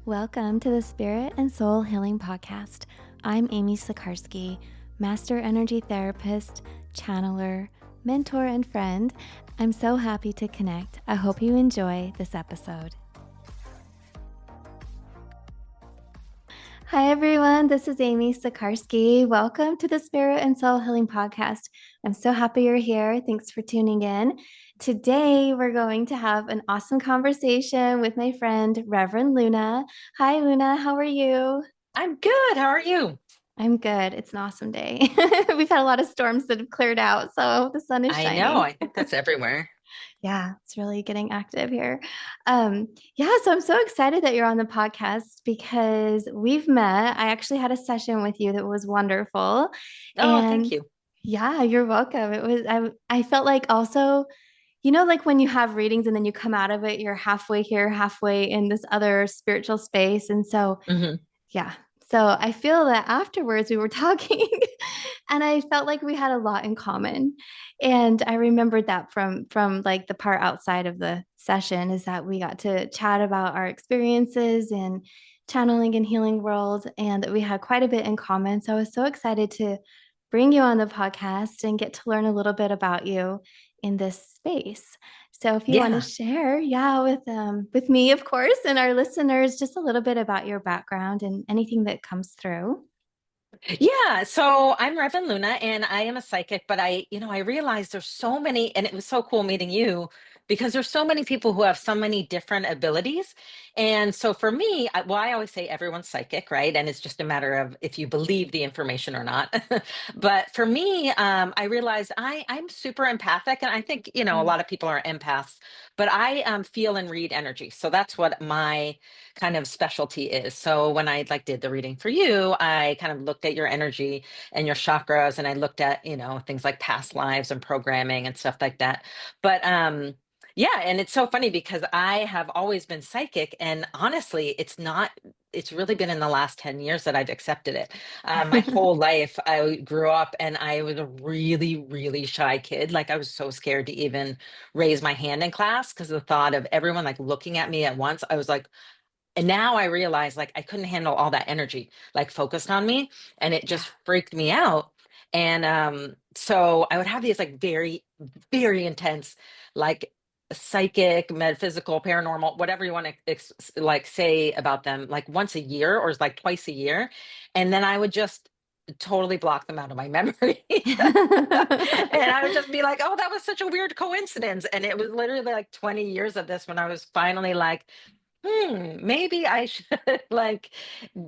Welcome to the Spirit and Soul Healing Podcast. I'm Amy Sikarskie, Master Energy Therapist, Channeler, Mentor, and Friend. I'm so happy to connect. I hope you enjoy this episode. Hi, everyone. This is Amy Sikarskie. Welcome to the Spirit and Soul Healing Podcast. I'm so happy you're here. Thanks for tuning in. Today, we're going to have an awesome conversation with my friend, Reverend Luna. Hi, Luna. How are you? I'm good. How are you? I'm good. It's an awesome day. We've had a lot of storms that have cleared out, so the sun is I know. shining. I think that's everywhere. Yeah, it's really getting active here. So I'm so excited that you're on the podcast because we've met. I actually had a session with you that was wonderful. Oh, thank And you. yeah, you're welcome. I felt like also, like when you have readings and then you come out of it, you're halfway here, halfway in this other spiritual space. And so Hmm. yeah. So I feel that afterwards we were talking and I felt like we had a lot in common. And I remembered that from like the part outside of the session is that we got to chat about our experiences in channeling and healing world and that we had quite a bit in common. So I was so excited to bring you on the podcast and get to learn a little bit about you in this space. So if you want to Yeah. share, yeah, with me, of course, and our listeners, just a little bit about your background and anything that comes through. Yeah. So I'm Reverend Luna and I am a psychic, but I realized there's so many, and it was so cool meeting you because there's so many people who have so many different abilities. And so for me, I always say everyone's psychic, right? And it's just a matter of if you believe the information or not. But for me, I realized I'm super empathic. And I think, a Mm. lot of people are empaths, but I feel and read energy. So that's what my kind of specialty is. So when I did the reading for you, I kind of looked at your energy and your chakras and I looked at, things like past lives and programming and stuff like that. But yeah, and it's so funny because I have always been psychic and honestly, it's really been in the last 10 years that I've accepted it. My whole life, I grew up and I was a really, really shy kid. Like I was so scared to even raise my hand in class because the thought of everyone looking at me at once, I was like, and now I realize I couldn't handle all that energy focused on me and it Yeah. just freaked me out. And so I would have these very, very intense, like psychic, metaphysical, paranormal, whatever you want to say about them, once a year or twice a year. And then I would just totally block them out of my memory. And I would just be like, oh, that was such a weird coincidence. And it was literally 20 years of this when I was finally maybe I should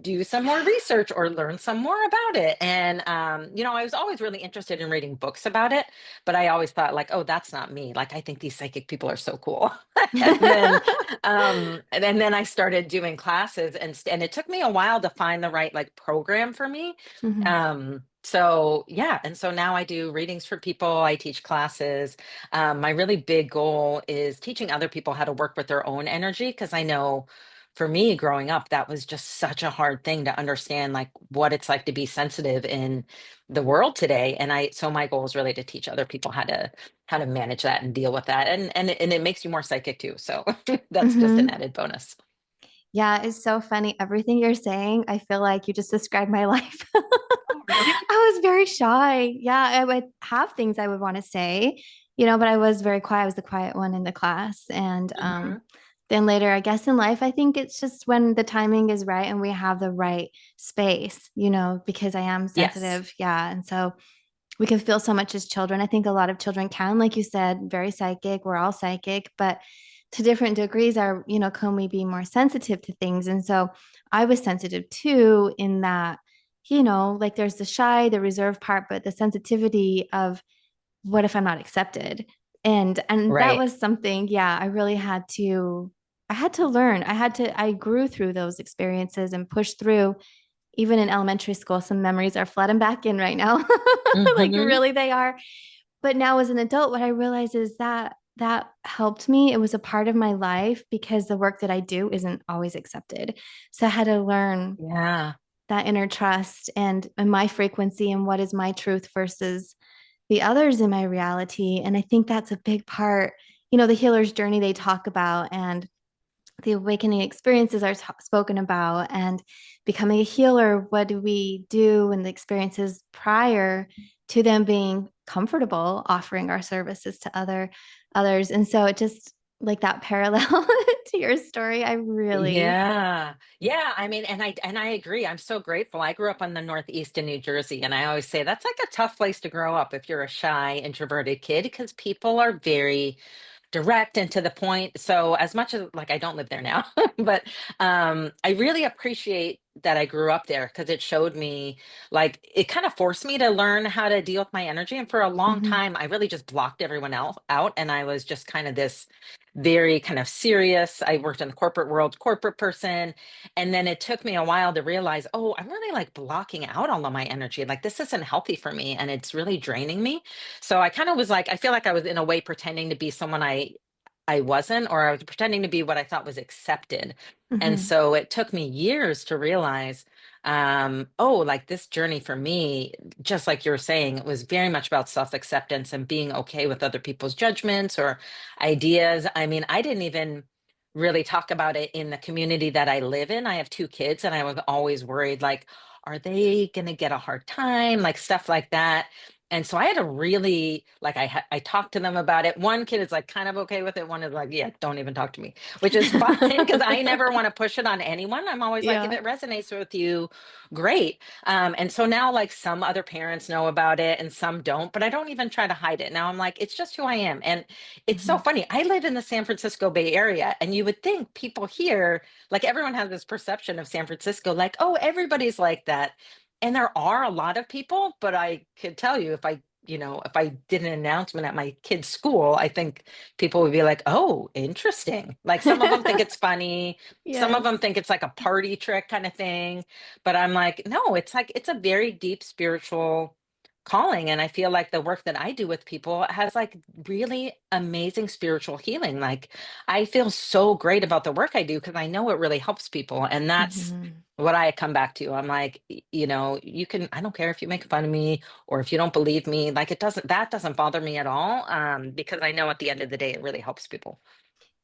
do some more research or learn some more about it. And I was always really interested in reading books about it, but I always thought oh, that's not me. I think these psychic people are so cool. And then I started doing classes and it took me a while to find the right program for me. Mhm. So yeah, and so now I do readings for people, I teach classes. My really big goal is teaching other people how to work with their own energy because I know for me growing up, that was just such a hard thing to understand, what it's like to be sensitive in the world today. So my goal is really to teach other people how to manage that and deal with that. And it makes you more psychic too. So that's just an Mhm. added bonus. Yeah, it's so funny. Everything you're saying, I feel like you just described my life. Oh, really? I was very shy. Yeah, I would have things I would want to say, but I was very quiet. I was the quiet one in the class. And Hmm. then later, I guess in life, I think it's just when the timing is right and we have the right space, because I am Yes. sensitive. Yeah. And so we can feel so much as children. I think a lot of children can, like you said, very psychic. We're all psychic, but to different degrees are, can we be more sensitive to things? And so I was sensitive too, in that, like there's the shy, the reserved part, but the sensitivity of what if I'm not accepted? And that Right. was something, yeah, I had to learn. I grew through those experiences and pushed through. Even in elementary school, some memories are flooding back in right now. Like Hmm. really they are. But now as an adult, what I realize is that that helped me. It was a part of my life because the work that I do isn't always accepted. So I had to learn Yeah. that inner trust and my frequency and what is my truth versus the others in my reality. And I think that's a big part, the healer's journey they talk about. And the awakening experiences are spoken about, and becoming a healer, what do we do in the experiences prior to them being comfortable offering our services to others. And so it just, like, that parallel to your story, I really. Yeah. Yeah. I mean, and I agree. I'm so grateful. I grew up on the Northeast in New Jersey, and I always say that's like a tough place to grow up if you're a shy, introverted kid, because people are very direct and to the point. So as much as like I don't live there now, but I really appreciate that I grew up there because it showed me, like, it kind of forced me to learn how to deal with my energy. And for a long Mhm, time, I really just blocked everyone else out, and I was just kind of this very kind of serious. I worked in the corporate world, corporate person. And then it took me a while to realize, oh, I'm really like blocking out all of my energy. Like this isn't healthy for me and it's really draining me. So I kind of was like, I feel like I was in a way pretending to be someone I wasn't, or I was pretending to be what I thought was accepted. And mhm, so it took me years to realize, oh, like this journey for me, just like you were saying, it was very much about self-acceptance and being okay with other people's judgments or ideas. I mean, I didn't even really talk about it in the community that I live in. I have two kids, and I was always worried, like, are they going to get a hard time? Like stuff like that. And so I had to really like I talked to them about it. One kid is like kind of okay with it. One is like, yeah, don't even talk to me, which is fine because I never want to push it on anyone. I'm always like, if yeah. it resonates with you, great. And so now like some other parents know about it and some don't, but I don't even try to hide it. Now I'm like, it's just who I am. And it's so Mhm, funny. I live in the San Francisco Bay Area, and you would think people here, like everyone has this perception of San Francisco, like, oh, everybody's like that. And there are a lot of people, but I could tell you if I did an announcement at my kid's school, I think people would be like, oh, interesting. Like some of them think it's funny. Some of yes. them think it's like a party trick kind of thing. But I'm like, no, it's like, it's a very deep spiritual calling. And I feel like the work that I do with people has like really amazing spiritual healing. Like I feel so great about the work I do because I know it really helps people. And that's Mhm. what I come back to. I'm like, you can, I don't care if you make fun of me or if you don't believe me, like that doesn't bother me at all. Because I know at the end of the day, it really helps people.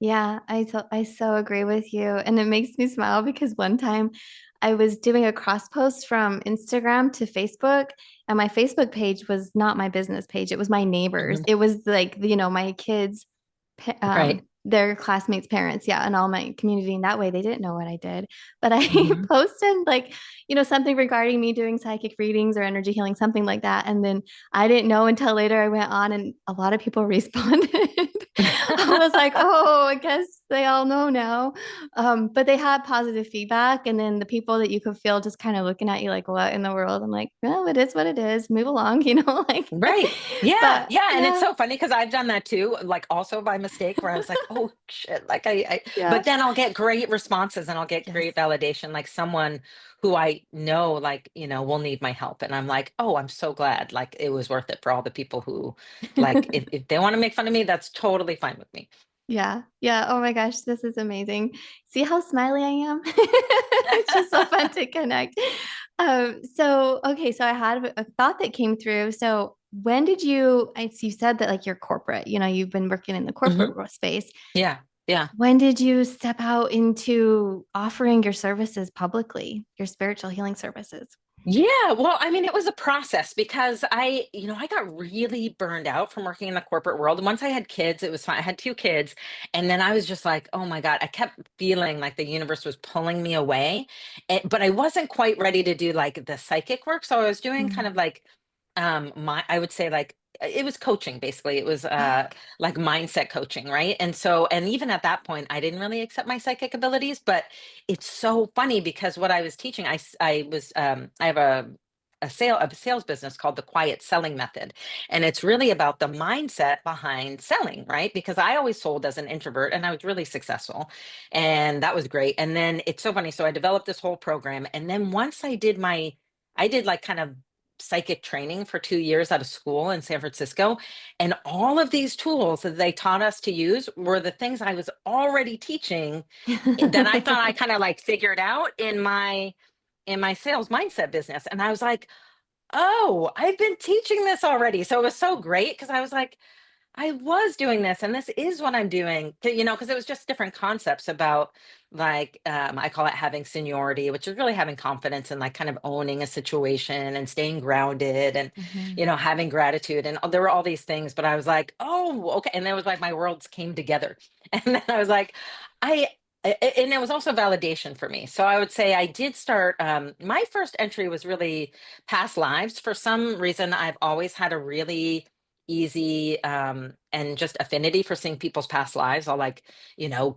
Yeah, I so agree with you. And it makes me smile because one time I was doing a cross post from Instagram to Facebook, and my Facebook page was not my business page. It was my neighbors. Mhm. It was like, my kids, Right. their classmates' parents, yeah, and all my community. And that way they didn't know what I did. But I Mhm. posted, like, something regarding me doing psychic readings or energy healing, something like that. And then I didn't know until later I went on and a lot of people responded. I was like, oh, I guess they all know now. But they had positive feedback. And then the people that you could feel just kind of looking at you like, what in the world? I'm like, well, it is what it is. Move along, like, Right. Yeah. but Yeah. And it's yeah, so funny because I've done that too, like also by mistake, where I was like, oh shit. Like yeah, but then I'll get great responses and I'll get yes. great validation, like someone who I know, like, will need my help. And I'm like, oh, I'm so glad. Like it was worth it for all the people who, like, if they want to make fun of me, that's totally fine with me. Yeah. Yeah. Oh my gosh, this is amazing. See how smiley I am? It's just so fun to connect. So okay, so I had a thought that came through. So when did you said that, like, you're corporate, you've been working in the Mhm. corporate space. Yeah. Yeah. When did you step out into offering your services publicly, your spiritual healing services? Yeah, well, I mean, it was a process because I got really burned out from working in the corporate world. And once I had kids, it was fine. I had two kids. And then I was just like, oh my God, I kept feeling like the universe was pulling me away. But I wasn't quite ready to do like the psychic work. So I was doing kind of Mm. like I would say like it was coaching basically. It was Oh, okay. like mindset coaching, right? And even at that point I didn't really accept my psychic abilities, but it's so funny because what I was teaching, I have a sales business called the quiet selling method, and it's really about the mindset behind selling, right? Because I always sold as an introvert and I was really successful, and that was great. And then it's so funny, so I developed this whole program, and then once I did like kind of psychic training for 2 years out of school in San Francisco. And all of these tools that they taught us to use were the things I was already teaching that I thought I kind of like figured out in my sales mindset business. And I was like, oh, I've been teaching this already. So it was so great because I was like, I was doing this, and this is what I'm doing. Because it was just different concepts about like I call it having seniority, which is really having confidence and like kind of owning a situation and staying grounded and Mhm. having gratitude. And there were all these things, but I was like, oh, okay. And then it was like my worlds came together, and then I was like, I. And it was also validation for me. So I would say I did start. My first entry was really past lives. For some reason, I've always had a really easy and just affinity for seeing people's past lives. I'll like,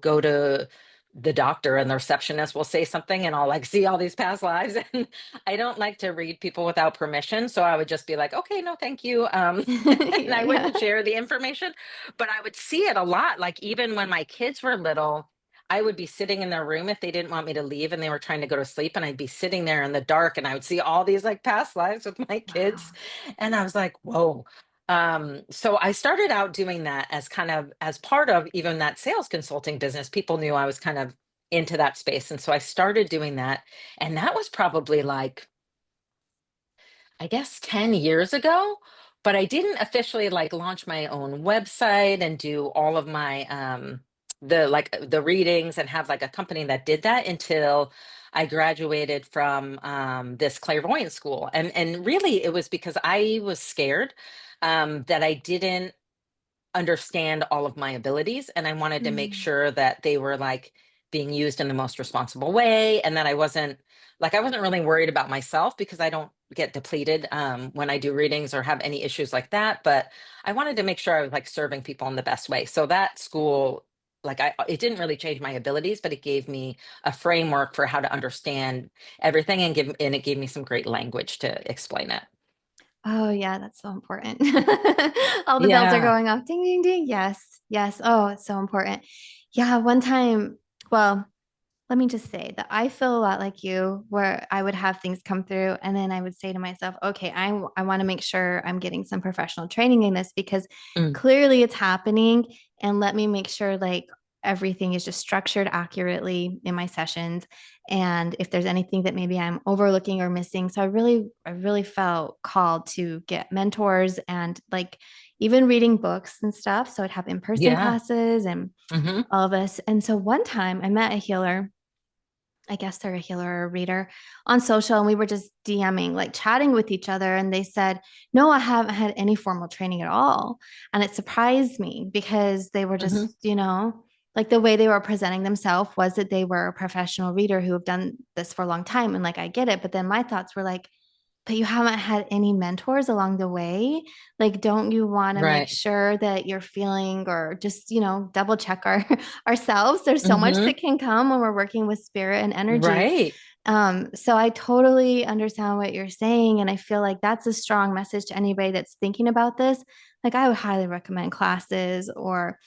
go to the doctor and the receptionist will say something and I'll like see all these past lives and I don't like to read people without permission. So I would just be like, okay, no, thank you. And Yeah, I yeah. wouldn't share the information, but I would see it a lot. Like even when my kids were little, I would be sitting in their room if they didn't want me to leave and they were trying to go to sleep, and I'd be sitting there in the dark and I would see all these like past lives with my kids. Wow. And I was like, whoa. So I started out doing that as kind of as part of even that sales consulting business. People knew I was kind of into that space. And so I started doing that. And that was probably like, I guess 10 years ago, but I didn't officially like launch my own website and do all of my the readings and have like a company that did that until I graduated from this clairvoyant school. And really it was because I was scared that I didn't understand all of my abilities, and I wanted to make Mm. sure that they were like being used in the most responsible way, and that I wasn't really worried about myself because I don't get depleted when I do readings or have any issues like that. But I wanted to make sure I was like serving people in the best way. So that school, like it didn't really change my abilities, but it gave me a framework for how to understand everything, and it gave me some great language to explain it. Oh, yeah, that's so important. All the bells are Yeah. going off. Ding, ding, ding. Yes, yes. Oh, it's so important. Yeah, one time, well, let me just say that I feel a lot like you, where I would have things come through and then I would say to myself, okay, I want to make sure I'm getting some professional training in this because Mm. clearly it's happening. And let me make sure like everything is just structured accurately in my sessions. And if there's anything that maybe I'm overlooking or missing. So I really felt called to get mentors and like even reading books and stuff. So I'd have in-person Yeah. classes and Hmm. all of us. And so one time I met a healer. I guess they're a healer or a reader on social, and we were just DMing, like chatting with each other. And they said, no, I haven't had any formal training at all. And it surprised me because they were Hmm. just, like the way they were presenting themselves was that they were a professional reader who have done this for a long time. And like, I get it. But then my thoughts were like, but you haven't had any mentors along the way. Like, don't you want to make Right. sure that you're feeling or just, double check ourselves? There's so much Hmm. that can come when we're working with spirit and energy. Right. So I totally understand what you're saying. And I feel like that's a strong message to anybody that's thinking about this. Like, I would highly recommend classes or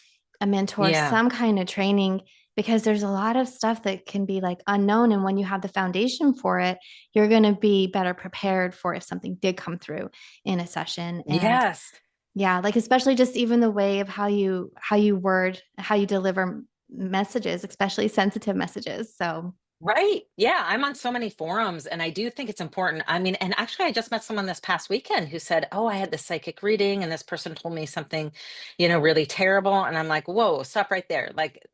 a mentor, Yeah. some kind of training, because there's a lot of stuff that can be like unknown. And when you have the foundation for it, you're going to be better prepared for if something did come through in a session. And Yes. yeah, like especially just even the way of how you word, how you deliver messages, especially sensitive messages. So Right. Yeah. I'm on so many forums and I do think it's important. I mean, and actually, I just met someone this past weekend who said, oh, I had this psychic reading and this person told me something, really terrible. And I'm like, whoa, stop right there. Like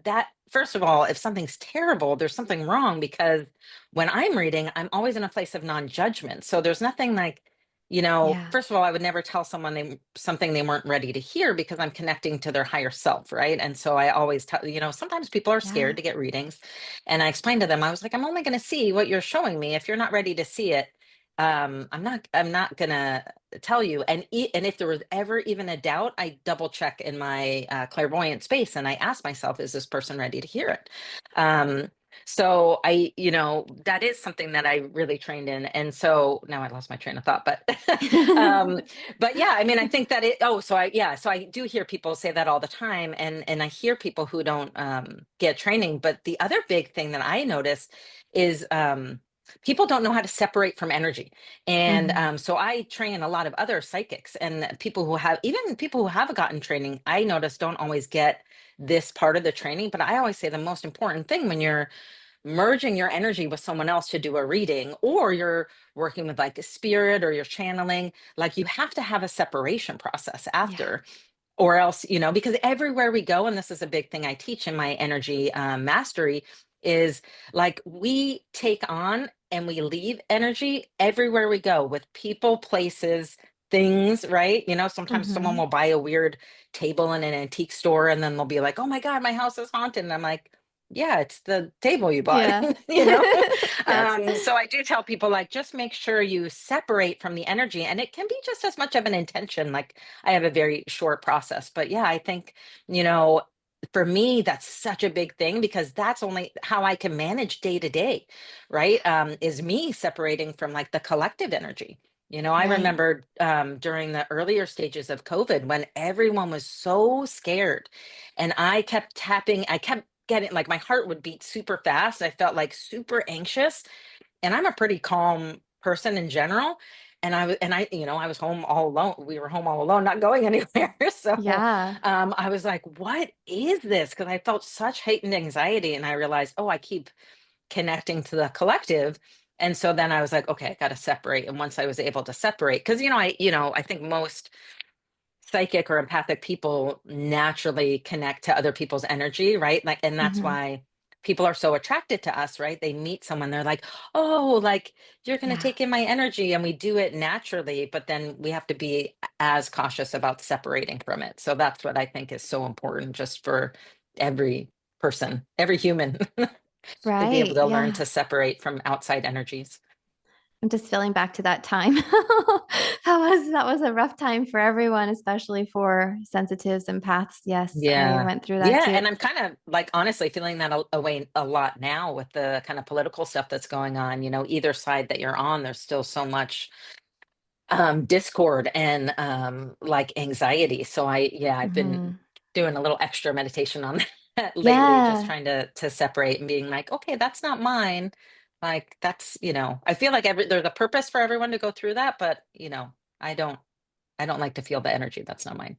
that, first of all, if something's terrible, there's something wrong because when I'm reading, I'm always in a place of non judgment. So there's nothing like, yeah, first of all, I would never tell someone something they weren't ready to hear because I'm connecting to their higher self. Right. And so I always tell, sometimes people are yeah, scared to get readings, and I explained to them, I was like, I'm only going to see what you're showing me. If you're not ready to see it, I'm not going to tell you. And if there was ever even a doubt, I double check in my clairvoyant space and I ask myself, is this person ready to hear it? So that is something that I really trained in. And so now I lost my train of thought, but, um, but yeah, I mean, I think that so I do hear people say that all the time. And I hear people who don't, get training. But the other big thing that I notice is, people don't know how to separate from energy. And, Mhm. so I train a lot of other psychics, and even people who have gotten training, I notice don't always get this part of the training. But I always say the most important thing when you're merging your energy with someone else to do a reading, or you're working with like a spirit or you're channeling, like you have to have a separation process Yeah. after. or else, because everywhere we go, and this is a big thing I teach in my energy mastery, is like we take on and we leave energy everywhere we go, with people, places, things, right? Sometimes someone Mm-hmm. will buy a weird table in an antique store and then they'll be like, oh my God, my house is haunted. And I'm like, yeah, it's the table you bought, Yeah. you know? Yes. So I do tell people, like, just make sure you separate from the energy, and it can be just as much of an intention. Like, I have a very short process, but yeah, I think, you know, for me, that's such a big thing, because that's only how I can manage day to day, right? Is me separating from like the collective energy. I Right. remember during the earlier stages of COVID when everyone was so scared, and I kept tapping, I kept getting like my heart would beat super fast. I felt like super anxious, and I'm a pretty calm person in general. And I was home all alone. We were home all alone, not going anywhere. So Yeah. I was like, what is this? Because I felt such heightened anxiety. And I realized, oh, I keep connecting to the collective. And so then I was like, okay, I got to separate. And once I was able to separate, because, I think most psychic or empathic people naturally connect to other people's energy, right? Like, and that's Mm-hmm. why people are so attracted to us, right? They meet someone, they're like, oh, like you're going to Yeah. take in my energy. And we do it naturally, but then we have to be as cautious about separating from it. So that's what I think is so important, just for every person, every human, to be able Right. to learn Yeah. to separate from outside energies. I'm just feeling back to that time. That was a rough time for everyone, especially for sensitives and paths. Yes, I Yeah. went through that Yeah. too. And I'm kind of like honestly feeling that away a lot now with the kind of political stuff that's going on. Either side that you're on, there's still so much discord and like anxiety. So I've been Hmm. doing a little extra meditation on that lately, just Yeah. trying to separate and being like, okay, that's not mine. Like that's, I feel like there's a purpose for everyone to go through that, but I don't I don't like to feel the energy. That's not mine.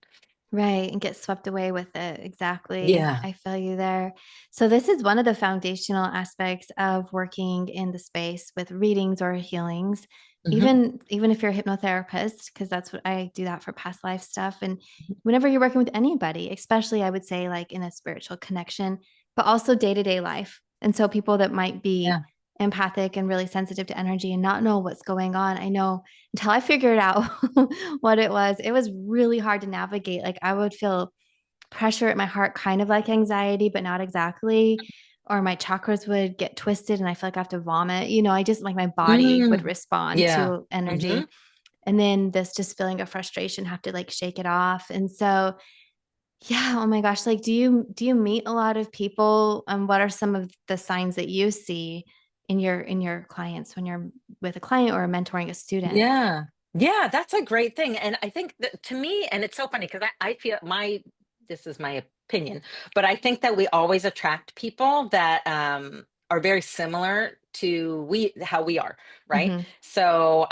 Right. And get swept away with it. Exactly. Yeah. I feel you there. So, this is one of the foundational aspects of working in the space with readings or healings. Hmm. Even if you're a hypnotherapist, because that's what I do, that for past life stuff. And whenever you're working with anybody, especially I would say like in a spiritual connection, but also day-to-day life. And so people that might be Yeah. empathic and really sensitive to energy and not know what's going on, I know until I figured out what it was really hard to navigate. Like I would feel pressure at my heart, kind of like anxiety, but not exactly. Or my chakras would get twisted and I feel like I have to vomit. I just like my body would Mm, respond yeah. to Hmm. energy. And then this just feeling of frustration, have to like shake it off. And so, yeah, oh my gosh, like do you meet a lot of people? And what are some of the signs that you see in your clients when you're with a client or mentoring a student? Yeah. Yeah, that's a great thing. And I think that to me, and it's so funny because I feel this is my opinion, but I think that we always attract people that are very similar to how we are, right? Hmm. So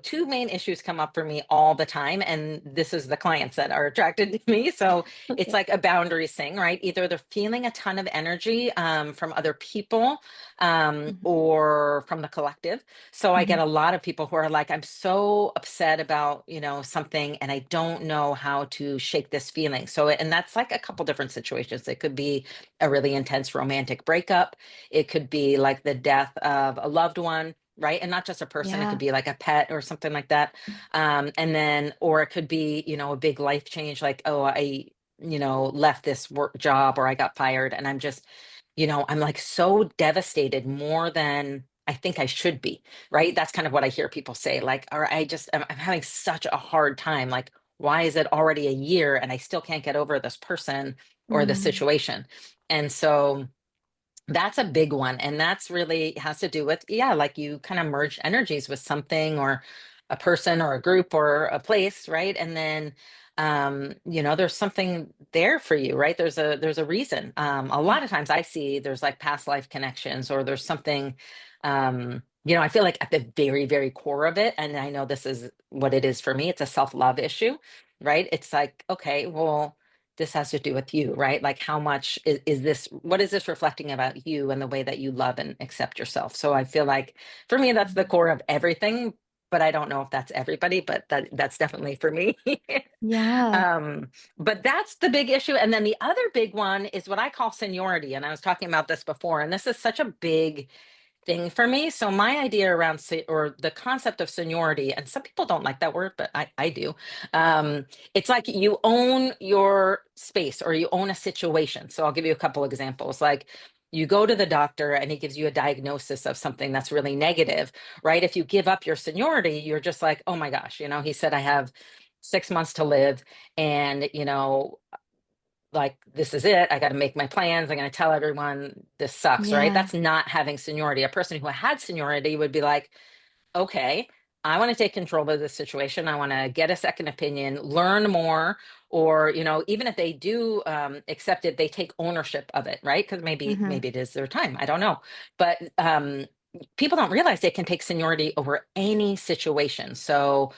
two main issues come up for me all the time, and this is the clients that are attracted to me. So it's Okay. like a boundaries thing, right? Either they're feeling a ton of energy from other people Hmm. or from the collective. So I get Hmm. a lot of people who are like, I'm so upset about, something, and I don't know how to shake this feeling. So, and that's like a couple different situations. It could be a really intense romantic breakup. It could be like the death of a loved one, right? And not just a person, it could Yeah. be like a pet or something like that. And then, or it could be, a big life change, like, oh, I, left this work job, or I got fired. And I'm like so devastated, more than I think I should be, right? That's kind of what I hear people say, like, or I'm having such a hard time. Like, why is it already a year and I still can't get over this person or the Mm. situation? And so that's a big one. And that's really has to do with, yeah, like you kind of merge energies with something or a person or a group or a place, right? And then there's something there for you, right? There's a reason. A lot of times I see there's like past life connections, or there's something I feel like at the very, very core of it, and I know this is what it is for me, it's a self-love issue, right? It's like, okay, well, this has to do with you, right? Like how much is this, what is this reflecting about you and the way that you love and accept yourself? So I feel like for me, that's the core of everything. but I don't know if that's everybody, but that's definitely for me. Yeah. um, but that's the big issue. And then the other big one is what I call seniority. And I was talking about this before, and this is such a big thing for me. So my idea around or the concept of seniority, and some people don't like that word, but I do. It's like you own your space or you own a situation. So I'll give you a couple examples. Like you go to the doctor and he gives you a diagnosis of something that's really negative, right? If you give up your seniority, you're just like, oh my gosh, he said I have 6 months to live, and like this is it, I got to make my plans, I'm going to tell everyone this sucks, right? Yeah. That's not having seniority. A person who had seniority would be like, okay, I want to take control of this situation, I want to get a second opinion, learn more, or even if they do accept it, they take ownership of it, right? Because Hmm. maybe it is their time, I don't know. But people don't realize they can take seniority over any situation. So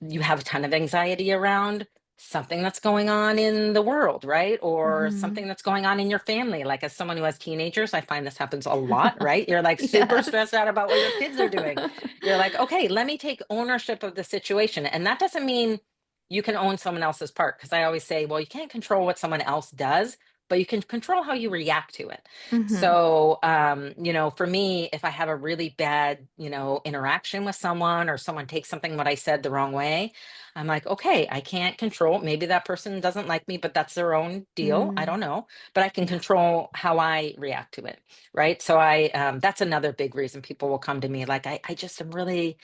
you have a ton of anxiety around something that's going on in the world, right? Or Hmm. something that's going on in your family. Like, as someone who has teenagers, I find this happens a lot, right? You're like super stressed Yes. out about what your kids are doing. You're like, okay, let me take ownership of the situation. And that doesn't mean you can own someone else's part. Because I always say, well, you can't control what someone else does, but you can control how you react to it. Hmm. So, for me, if I have a really bad, interaction with someone, or someone takes something what I said the wrong way, I'm like, okay, I can't control. Maybe that person doesn't like me, but that's their own deal. I Mm. don't know, but I can Yeah. control how I react to it. Right. So that's another big reason people will come to me. Like, I just am really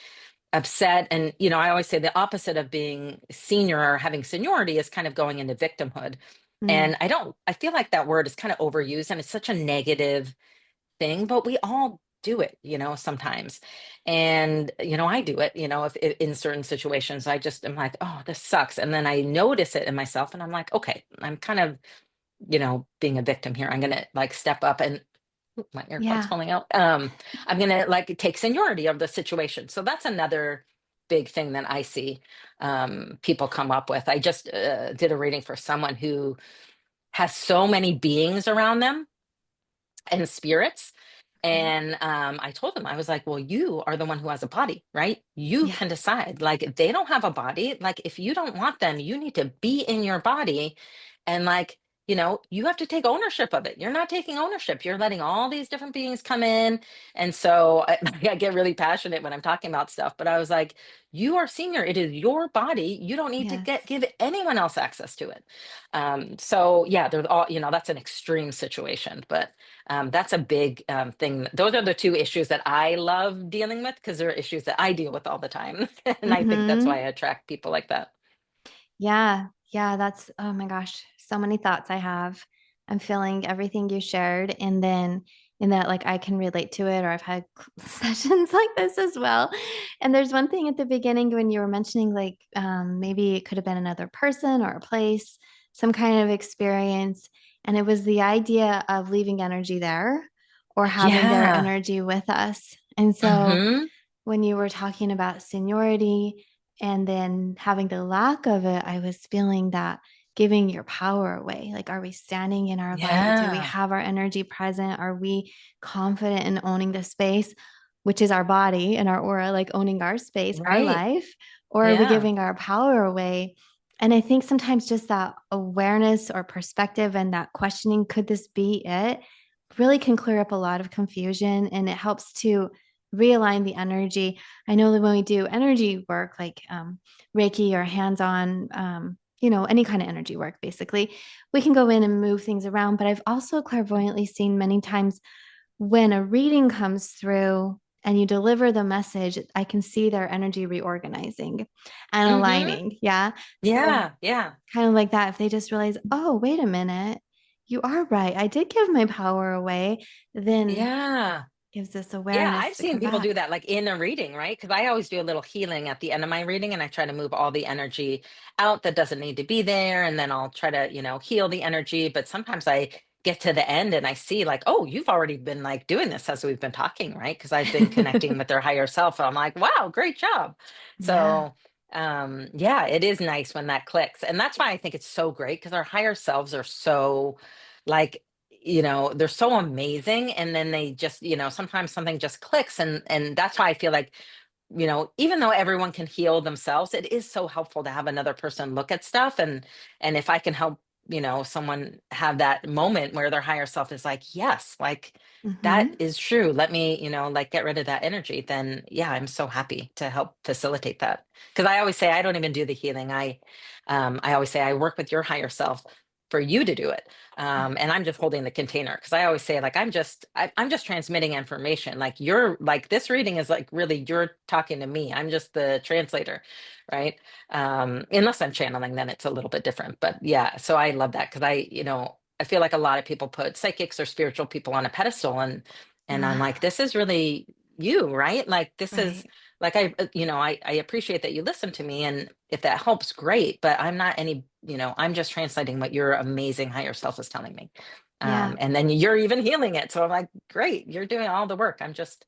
upset. And, I always say the opposite of being senior or having seniority is kind of going into victimhood. Mm. And I feel like that word is kind of overused, and it's such a negative thing, but we all do it, sometimes. And, I do it, if in certain situations, I just am like, oh, this sucks. And then I notice it in myself and I'm like, okay, I'm kind of, being a victim here. I'm going to like step up and oop, my AirPod's Yeah. falling out. I'm going to like take seniority of the situation. So that's another big thing that I see people come up with. I just did a reading for someone who has so many beings around them and spirits. Okay. And I told them, I was like, well, you are the one who has a body, right? You Yeah. can decide. Like, if they don't have a body, like, if you don't want them, you need to be in your body. And, like, you have to take ownership of it. You're not taking ownership. You're letting all these different beings come in. And so I get really passionate when I'm talking about stuff. But I was like, you are senior. It is your body. You don't need to Yes. give anyone else access to it. So yeah, there's all, that's an extreme situation, but that's a big thing. Those are the two issues that I love dealing with, because they're issues that I deal with all the time. And I think that's why I Hmm. attract people like that. Yeah. Yeah. That's, oh my gosh, so many thoughts I have. I'm feeling everything you shared. And then in that, like, I can relate to it, or I've had sessions like this as well. And there's one thing at the beginning when you were mentioning, like, maybe it could have been another person or a place, some kind of experience. And it was the idea of leaving energy there or having their Yeah. energy with us. And so Hmm. when you were talking about seniority and then having the lack of it, I was feeling that giving your power away. Like, are we standing in our light? Do we Yeah. have our energy present? Are we confident in owning the space, which is our body and our aura, like owning our space, our Right. life? Or are we Yeah. giving our power away? And I think sometimes just that awareness or perspective and that questioning, could this be it, really can clear up a lot of confusion, and it helps to realign the energy. I know that when we do energy work, like Reiki or hands on, any kind of energy work, basically, we can go in and move things around. But I've also clairvoyantly seen many times when a reading comes through and you deliver the message, I can see their energy reorganizing and Hmm. aligning. Yeah. So, Yeah. Yeah. kind of like that, if they just realize, oh, wait a minute, you are right, I did give my power away, then Yeah. gives this Yeah, awareness I've to seen come people back. do that like in a reading, right? Because I always do a little healing at the end of my reading, and I try to move all the energy out that doesn't need to be there. And then I'll try to, heal the energy. But sometimes I get to the end and I see, like, oh, you've already been like doing this as we've been talking, right? Because I've been connecting with their higher self. And I'm like, wow, great job. Yeah. So, yeah, it is nice when that clicks. And that's why I think it's so great, because our higher selves are so, like, they're so amazing, and then they just, sometimes something just clicks, and that's why I feel like even though everyone can heal themselves, it is so helpful to have another person look at stuff. And if I can help, someone have that moment where their higher self is like, yes, like that Hmm. is true. Let me, like get rid of that energy. Then yeah, I'm so happy to help facilitate that. Because I always say I don't even do the healing. I always say I work with your higher self for you to do it. And I'm just holding the container, because I always say like I'm just transmitting information. Like you're like, this reading is like really you're talking to me. I'm just the translator, right? Unless I'm channeling, then it's a little bit different. But yeah, so I love that, because I feel like a lot of people put psychics or spiritual people on a pedestal, and I'm like, Ah, this is really you, right? Like this is right. like I appreciate that you listen to me, and if that helps, great. But I'm not any, I'm just translating what your amazing higher self is telling me. Yeah. And then you're even healing it. So I'm like, great, you're doing all the work. I'm just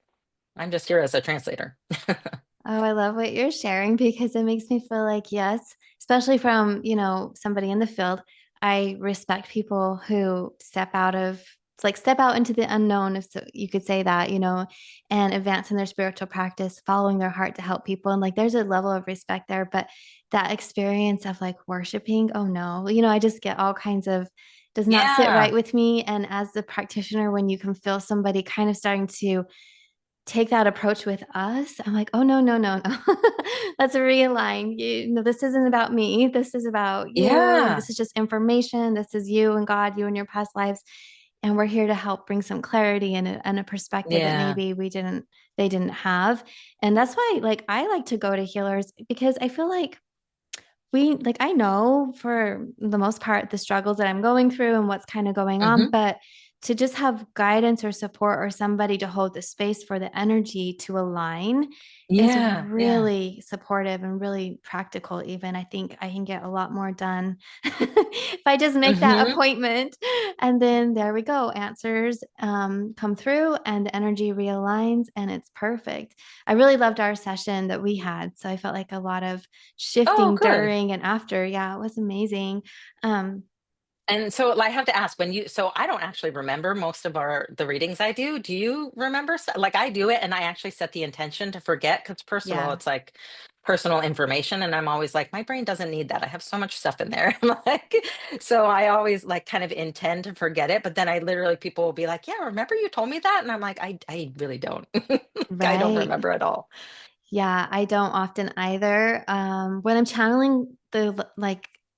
here as a translator. Oh, I love what you're sharing because it makes me feel like, yes, especially from, somebody in the field, I respect people who step out into the unknown, if so, you could say that, and advance in their spiritual practice, following their heart to help people. And like, there's a level of respect there, but that experience of like worshiping, oh no, I just get all kinds of, does not sit right Yeah. with me. And as the practitioner, when you can feel somebody kind of starting to take that approach with us, I'm like, oh no, no, no, no. Let's realign. This isn't about me. This is about you. And Yeah. this is just information. This is you and God, you and your past lives. And we're here to help bring some clarity and a perspective that Yeah. maybe they didn't have. And that's why like I like to go to healers because I feel like I know for the most part the struggles that I'm going through and what's kind of going on, Hmm. but to just have guidance or support or somebody to hold the space for the energy to align is Yeah. Yeah. really supportive and really practical. Even I think I can get a lot more done if I just make that Hmm. appointment. And then there we go. Answers come through and the energy realigns and it's perfect. I really loved our session that we had. So I felt like a lot of Oh, shifting good. during and after. Yeah, it was amazing. Um, And so like, I have to ask, so I don't actually remember most of the readings I do. Do you remember? Like I do it and I actually set the intention to forget, because first of all, yeah, it's like personal information. And I'm always like, my brain doesn't need that. I have so much stuff in there. I'm like, so I always like kind of intend to forget it. But then people will be like, yeah, remember you told me that? And I'm like, I really don't. I don't right. remember at all. Yeah, I don't often either. When I'm channeling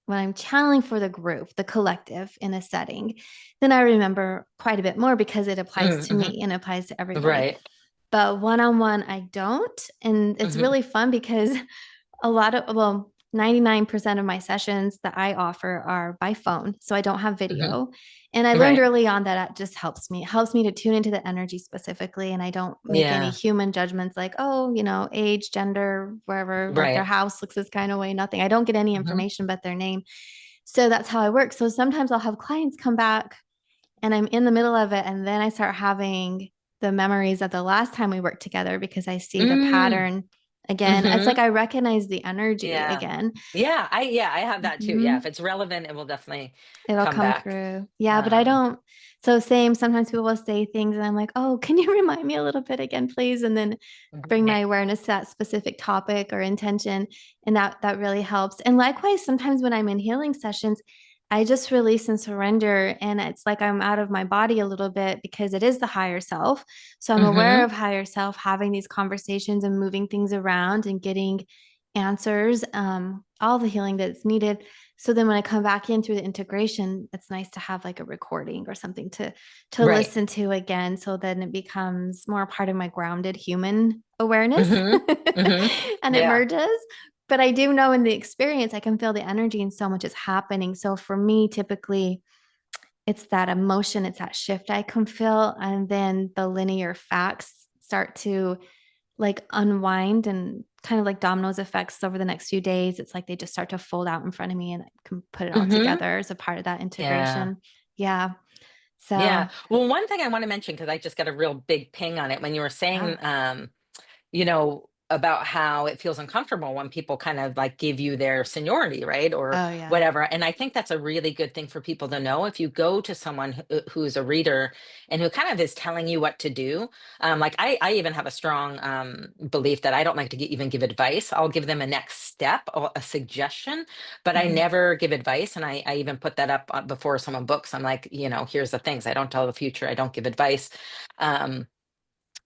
when I'm channeling for the group, the collective in a setting, then I remember quite a bit more because it applies to Mm-hmm. me and applies to everybody. Right. But one on one, I don't. And it's Hmm. really fun because well, 99% of my sessions that I offer are by phone. So I don't have Hmm. video. And I learned Right. early on that that just helps me. It helps me to tune into the energy specifically. And I don't make any Yeah. human judgments like, oh, age, gender, wherever, like their Right. house looks this kind of way, nothing. I don't get any Hmm. information but their name. So that's how I work. So sometimes I'll have clients come back and I'm in the middle of it. And then I start having the memories of the last time we worked together because I see the Mm. pattern again. It's like Hmm. I recognize the energy Yeah. again. Yeah, I have that too. Yeah, if Mhm. it's relevant, it will definitely It'll come come back. through. Yeah, but I Um, don't. So, same, sometimes people will say things and I'm like, oh, can you remind me a little bit again, please? And then bring my right. awareness to that specific topic or intention. And that really helps. And likewise, sometimes when I'm in healing sessions, I just release and surrender. And it's like I'm out of my body a little bit because it is the higher self. So I'm aware Hmm. of higher self having these conversations and moving things around and getting answers, all the healing that's needed. So then when I come back in through the integration, it's nice to have like a recording or something to Right. listen to again. So then it becomes more part of my grounded human awareness Hmm. Hmm. and it Yeah. merges. But I do know in the experience, I can feel the energy and so much is happening. So for me, typically it's that emotion, it's that shift I can feel. And then the linear facts start to like unwind and kind of like dominoes effects over the next few days. It's like they just start to fold out in front of me and I can put it all Hmm. together as a part of that Yeah. integration. Yeah. Yeah. So, Well, one thing I want to mention, because I just got a real big ping on it when you were saying, yeah. you know, about how it feels uncomfortable when people kind of like give you their seniority, right? Or Oh, yeah. whatever. And I think that's a really good thing for people to know. If you go to someone who's a reader and who kind of is telling you what to do, like I even have a strong belief that I don't like to even give advice. I'll give them a next step or a suggestion, but I Mhm. never give advice. And I even put that up before someone books. I'm like, here's the things. I don't tell the future. I don't give advice. Um,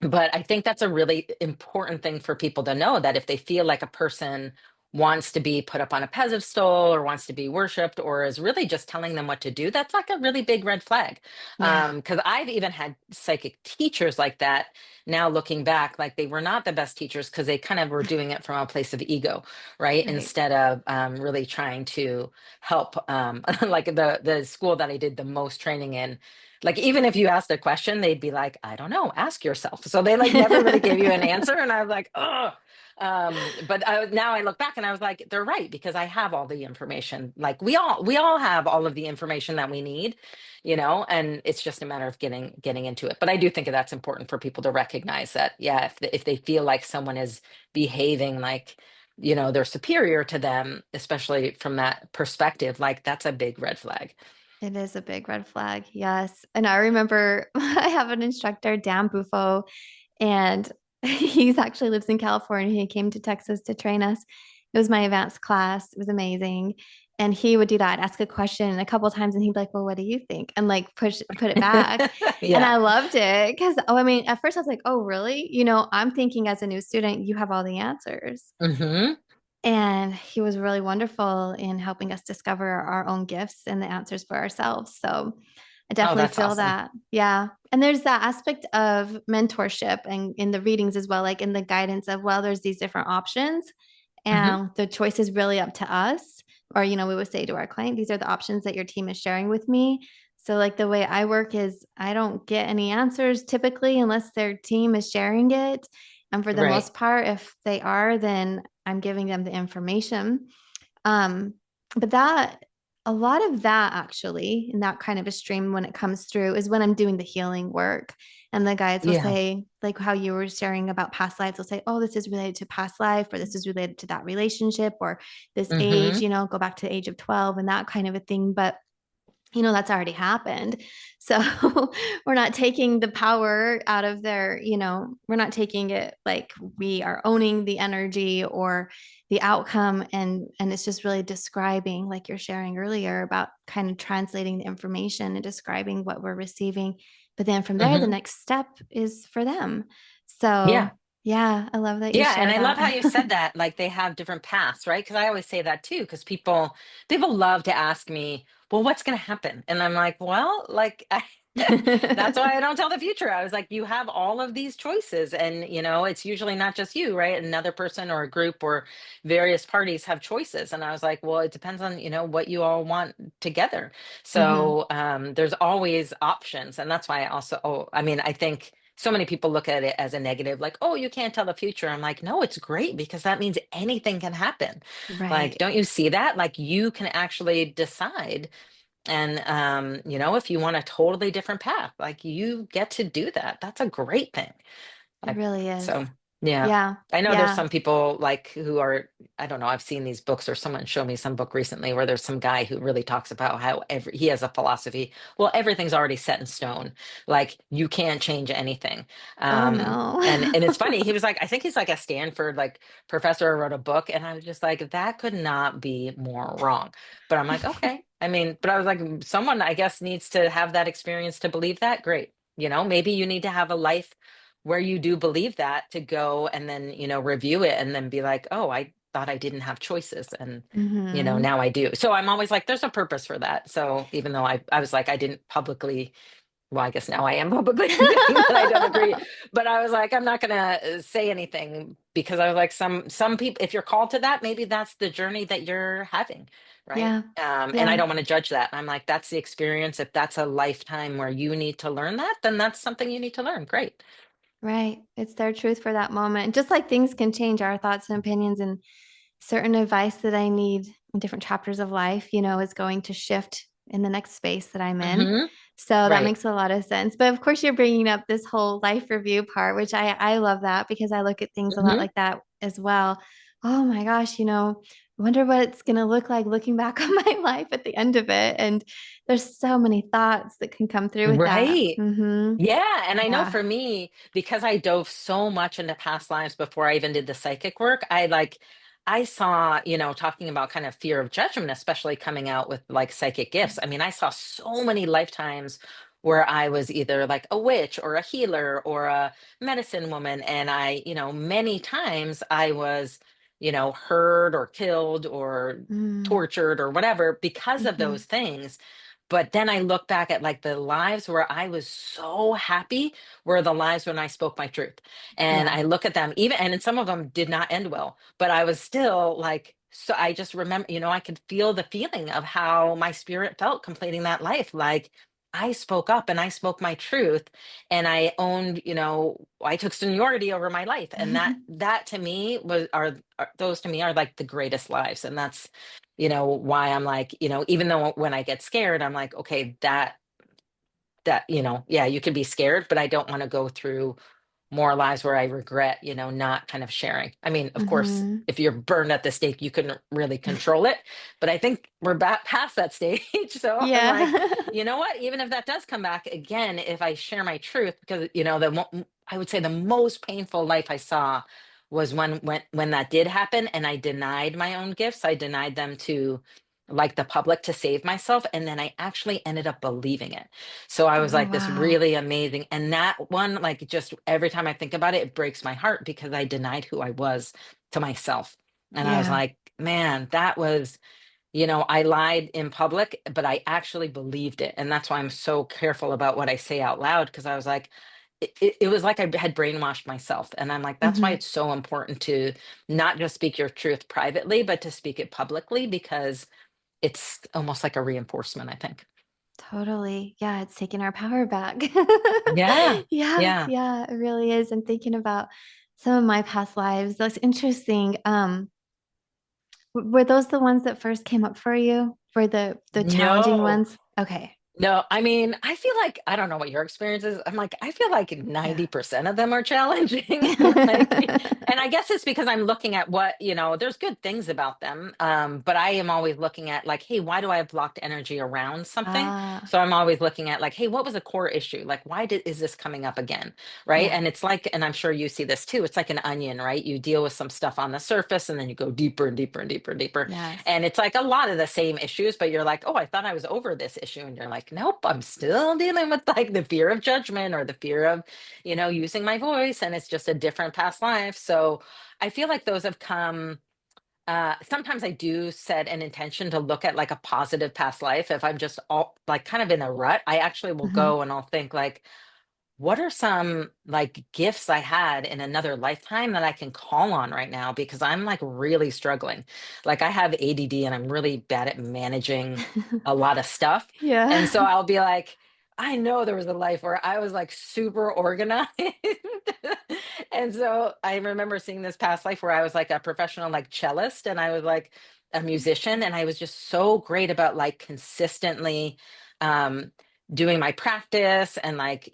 but I think that's a really important thing for people to know, that if they feel like a person wants to be put up on a pedestal or wants to be worshipped or is really just telling them what to do, that's like a really big red flag. Yeah. Because I've even had psychic teachers like that. Now looking back, like they were not the best teachers because they kind of were doing it from a place of ego, right? Right. Instead of really trying to help. Like the school that I did the most training in, like even if you asked a question, they'd be like, I don't know, ask yourself. So they like never really gave you an answer. And I was like, oh. But now I look back and I was like, they're right, because I have all the information. Like we all have all of the information that we need, and it's just a matter of getting into it. But I do think that's important for people to recognize that, yeah, if they feel like someone is behaving like, they're superior to them, especially from that perspective, like that's a big red flag. It is a big red flag. Yes. And I remember I have an instructor, Dan Buffo, and he's actually lives in California. He came to Texas to train us. It was my advanced class. It was amazing. And he would do that, ask a question a couple of times, and he'd be like, "Well, what do you think?" And like put it back. And Yeah. I loved it because, oh, I mean, at first I was like, "Oh, really?" I'm thinking as a new student, you have all the answers. Hmm. And he was really wonderful in helping us discover our own gifts and the answers for ourselves. So I Oh, definitely that's feel awesome. that. Yeah. And there's that aspect of mentorship and in the readings as well, like in the guidance of, well, there's these different options Hmm. and the choice is really up to us. Or, we would say to our client, these are the options that your team is sharing with me. So, like the way I work is I don't get any answers typically unless their team is sharing it. And for the Right. most part, if they are, then I'm giving them the information. Um, but a lot of that actually, in that kind of a stream when it comes through, is when I'm doing the healing work. And the guides will Yeah. say, like how you were sharing about past lives, they'll say, oh, this is related to past life, or this is related to that relationship, or this age, Hmm. go back to the age of 12 and that kind of a thing. But that's already happened. So we're not taking the power out of we're not taking it like we are owning the energy or the outcome. And it's just really describing, like you're sharing earlier about kind of translating the information and describing what we're receiving. But then from there, the Hmm. next step is for them. Yeah. So yeah, I love that you Yeah, and share I love how you that. said that, like they have different paths, right? Because I always say that too, because people love to ask me, well, what's going to happen? And I'm like, well, like that's why I don't tell the future. I was like, you have all of these choices, and it's usually not just you, right? Another person or a group or various parties have choices. And I was like, well, it depends on, what you all want together. Hmm. So there's always options. And that's why I also, I mean, I think so many people look at it as a negative, like, oh, you can't tell the future. I'm like, no, it's great because that means anything can happen. Like, Right. don't you see that? Like, you can actually decide. And, if you want a totally different path, like, you get to do that. That's a great thing. It Like, really is. so yeah. Yeah. I know there's Yeah. some people like who are, I don't know, I've seen these books, or someone showed me some book recently where there's some guy who really talks about how he has a philosophy. Well, everything's already set in stone. Like you can't change anything. Oh Um, no. and it's funny, he was like, I think he's like a Stanford like professor who wrote a book, and I was just like, that could not be more wrong. But I'm like, okay. I mean, but I was like, someone I guess needs to have that experience to believe that. Great. Maybe you need to have a life where you do believe that, to go and then review it and then be like, oh, I thought I didn't have choices, and Hmm. now I do. So I'm always like, there's a purpose for that. So even though I was like, I didn't publicly, well, I guess now I am publicly saying that I don't agree, but I was like, I'm not gonna say anything, because I was like, some people, if you're called to that, maybe that's the journey that you're having, right? Yeah. And I Yeah. don't want to judge that. I'm like, that's the experience. If that's a lifetime where you need to learn that, then that's something you need to learn. Great. Right. It's their truth for that moment. Just like things can change our thoughts and opinions and certain advice that I need in different chapters of life, is going to shift in the next space that I'm in. Hmm. So that Right. makes a lot of sense. But of course, you're bringing up this whole life review part, which I love that because I look at things a lot Hmm. like that as well. Oh my gosh, I wonder what it's going to look like looking back on my life at the end of it. And there's so many thoughts that can come through with that. Right. Yeah. And I know Yeah. for me, because I dove so much into past lives before I even did the psychic work, I saw, talking about kind of fear of judgment, especially coming out with like psychic gifts. I mean, I saw so many lifetimes where I was either like a witch or a healer or a medicine woman. And many times I was, hurt or killed or Mm, tortured or whatever because of hmm. those things. But then I look back at like the lives where I was so happy were the lives when I spoke my truth. And Yeah. I look at them, even, and some of them did not end well, but I was still like, so I just remember, I could feel the feeling of how my spirit felt completing that life. Like I spoke up and I spoke my truth and I owned, I took seniority over my life. And that to me those to me are like the greatest lives. And that's, why I'm like, even though when I get scared, I'm like, okay, yeah, you can be scared, but I don't want to go through more lives where I regret, not kind of sharing. I mean, of course, Hmm. if you're burned at the stake, you couldn't really control it. But I think we're back past that stage. So I'm like, Yeah. you know what? Even if that does come back again, if I share my truth, because I would say the most painful life I saw was when that did happen, and I denied my own gifts. I denied them to like the public to save myself, and then I actually ended up believing it. So I was Oh, like this wow. really amazing. And that one, like just every time I think about it, it breaks my heart because I denied who I was to myself. And I was Yeah. like, man, that was, I lied in public, but I actually believed it. And that's why I'm so careful about what I say out loud, because I was like, it was like I had brainwashed myself. And I'm like, that's why Hmm. it's so important to not just speak your truth privately, but to speak it publicly, because it's almost like a reinforcement, I think. Totally. Yeah, it's taking our power back. Yeah. Yeah, Yeah. yeah, it really is. And thinking about some of my past lives, that's interesting. Were those the ones that first came up for you? Were the challenging No. ones? Okay. No, I mean, I feel like I don't know what your experience is. I'm like, I feel like Yeah. 90% of them are challenging. Like, and I guess it's because I'm looking at what, there's good things about them. But I am always looking at like, hey, why do I have blocked energy around something? Ah, So I'm always looking at like, hey, what was a core issue? Like, is this coming up again? Right. yeah. And it's like, and I'm sure you see this too. It's like an onion, right? You deal with some stuff on the surface and then you go deeper and deeper and deeper and deeper. Yes. And it's like a lot of the same issues, but you're like, oh, I thought I was over this issue. And you're like, nope, I'm still dealing with like the fear of judgment or the fear of, using my voice. And it's just a different past life. So I feel like those have come. Sometimes I do set an intention to look at like a positive past life. If I'm just all like kind of in a rut, I actually will Hmm. go and I'll think like, what are some like gifts I had in another lifetime that I can call on right now? Because I'm like really struggling. Like I have ADD and I'm really bad at managing a lot of stuff. And Yeah. so I'll be like, I know there was a life where I was like super organized. And so I remember seeing this past life where I was like a professional like cellist and I was like a musician and I was just so great about like consistently um doing my practice and like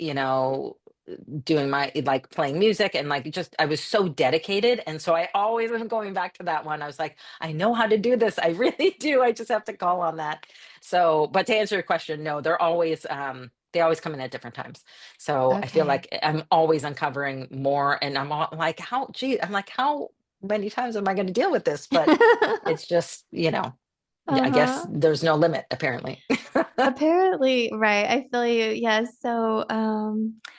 doing my like playing music and like just I was so dedicated and so I always am going back to that one. I was like, I know how to do this. I really do. I just have to call on that. So but to answer your question, no, they always come in at different times. So I feel Okay. like I'm always uncovering more and like I'm like how many times am I going to deal with this? But it's just I guess Uh-huh. there's no limit apparently. Apparently, right. I feel you. Yes. So,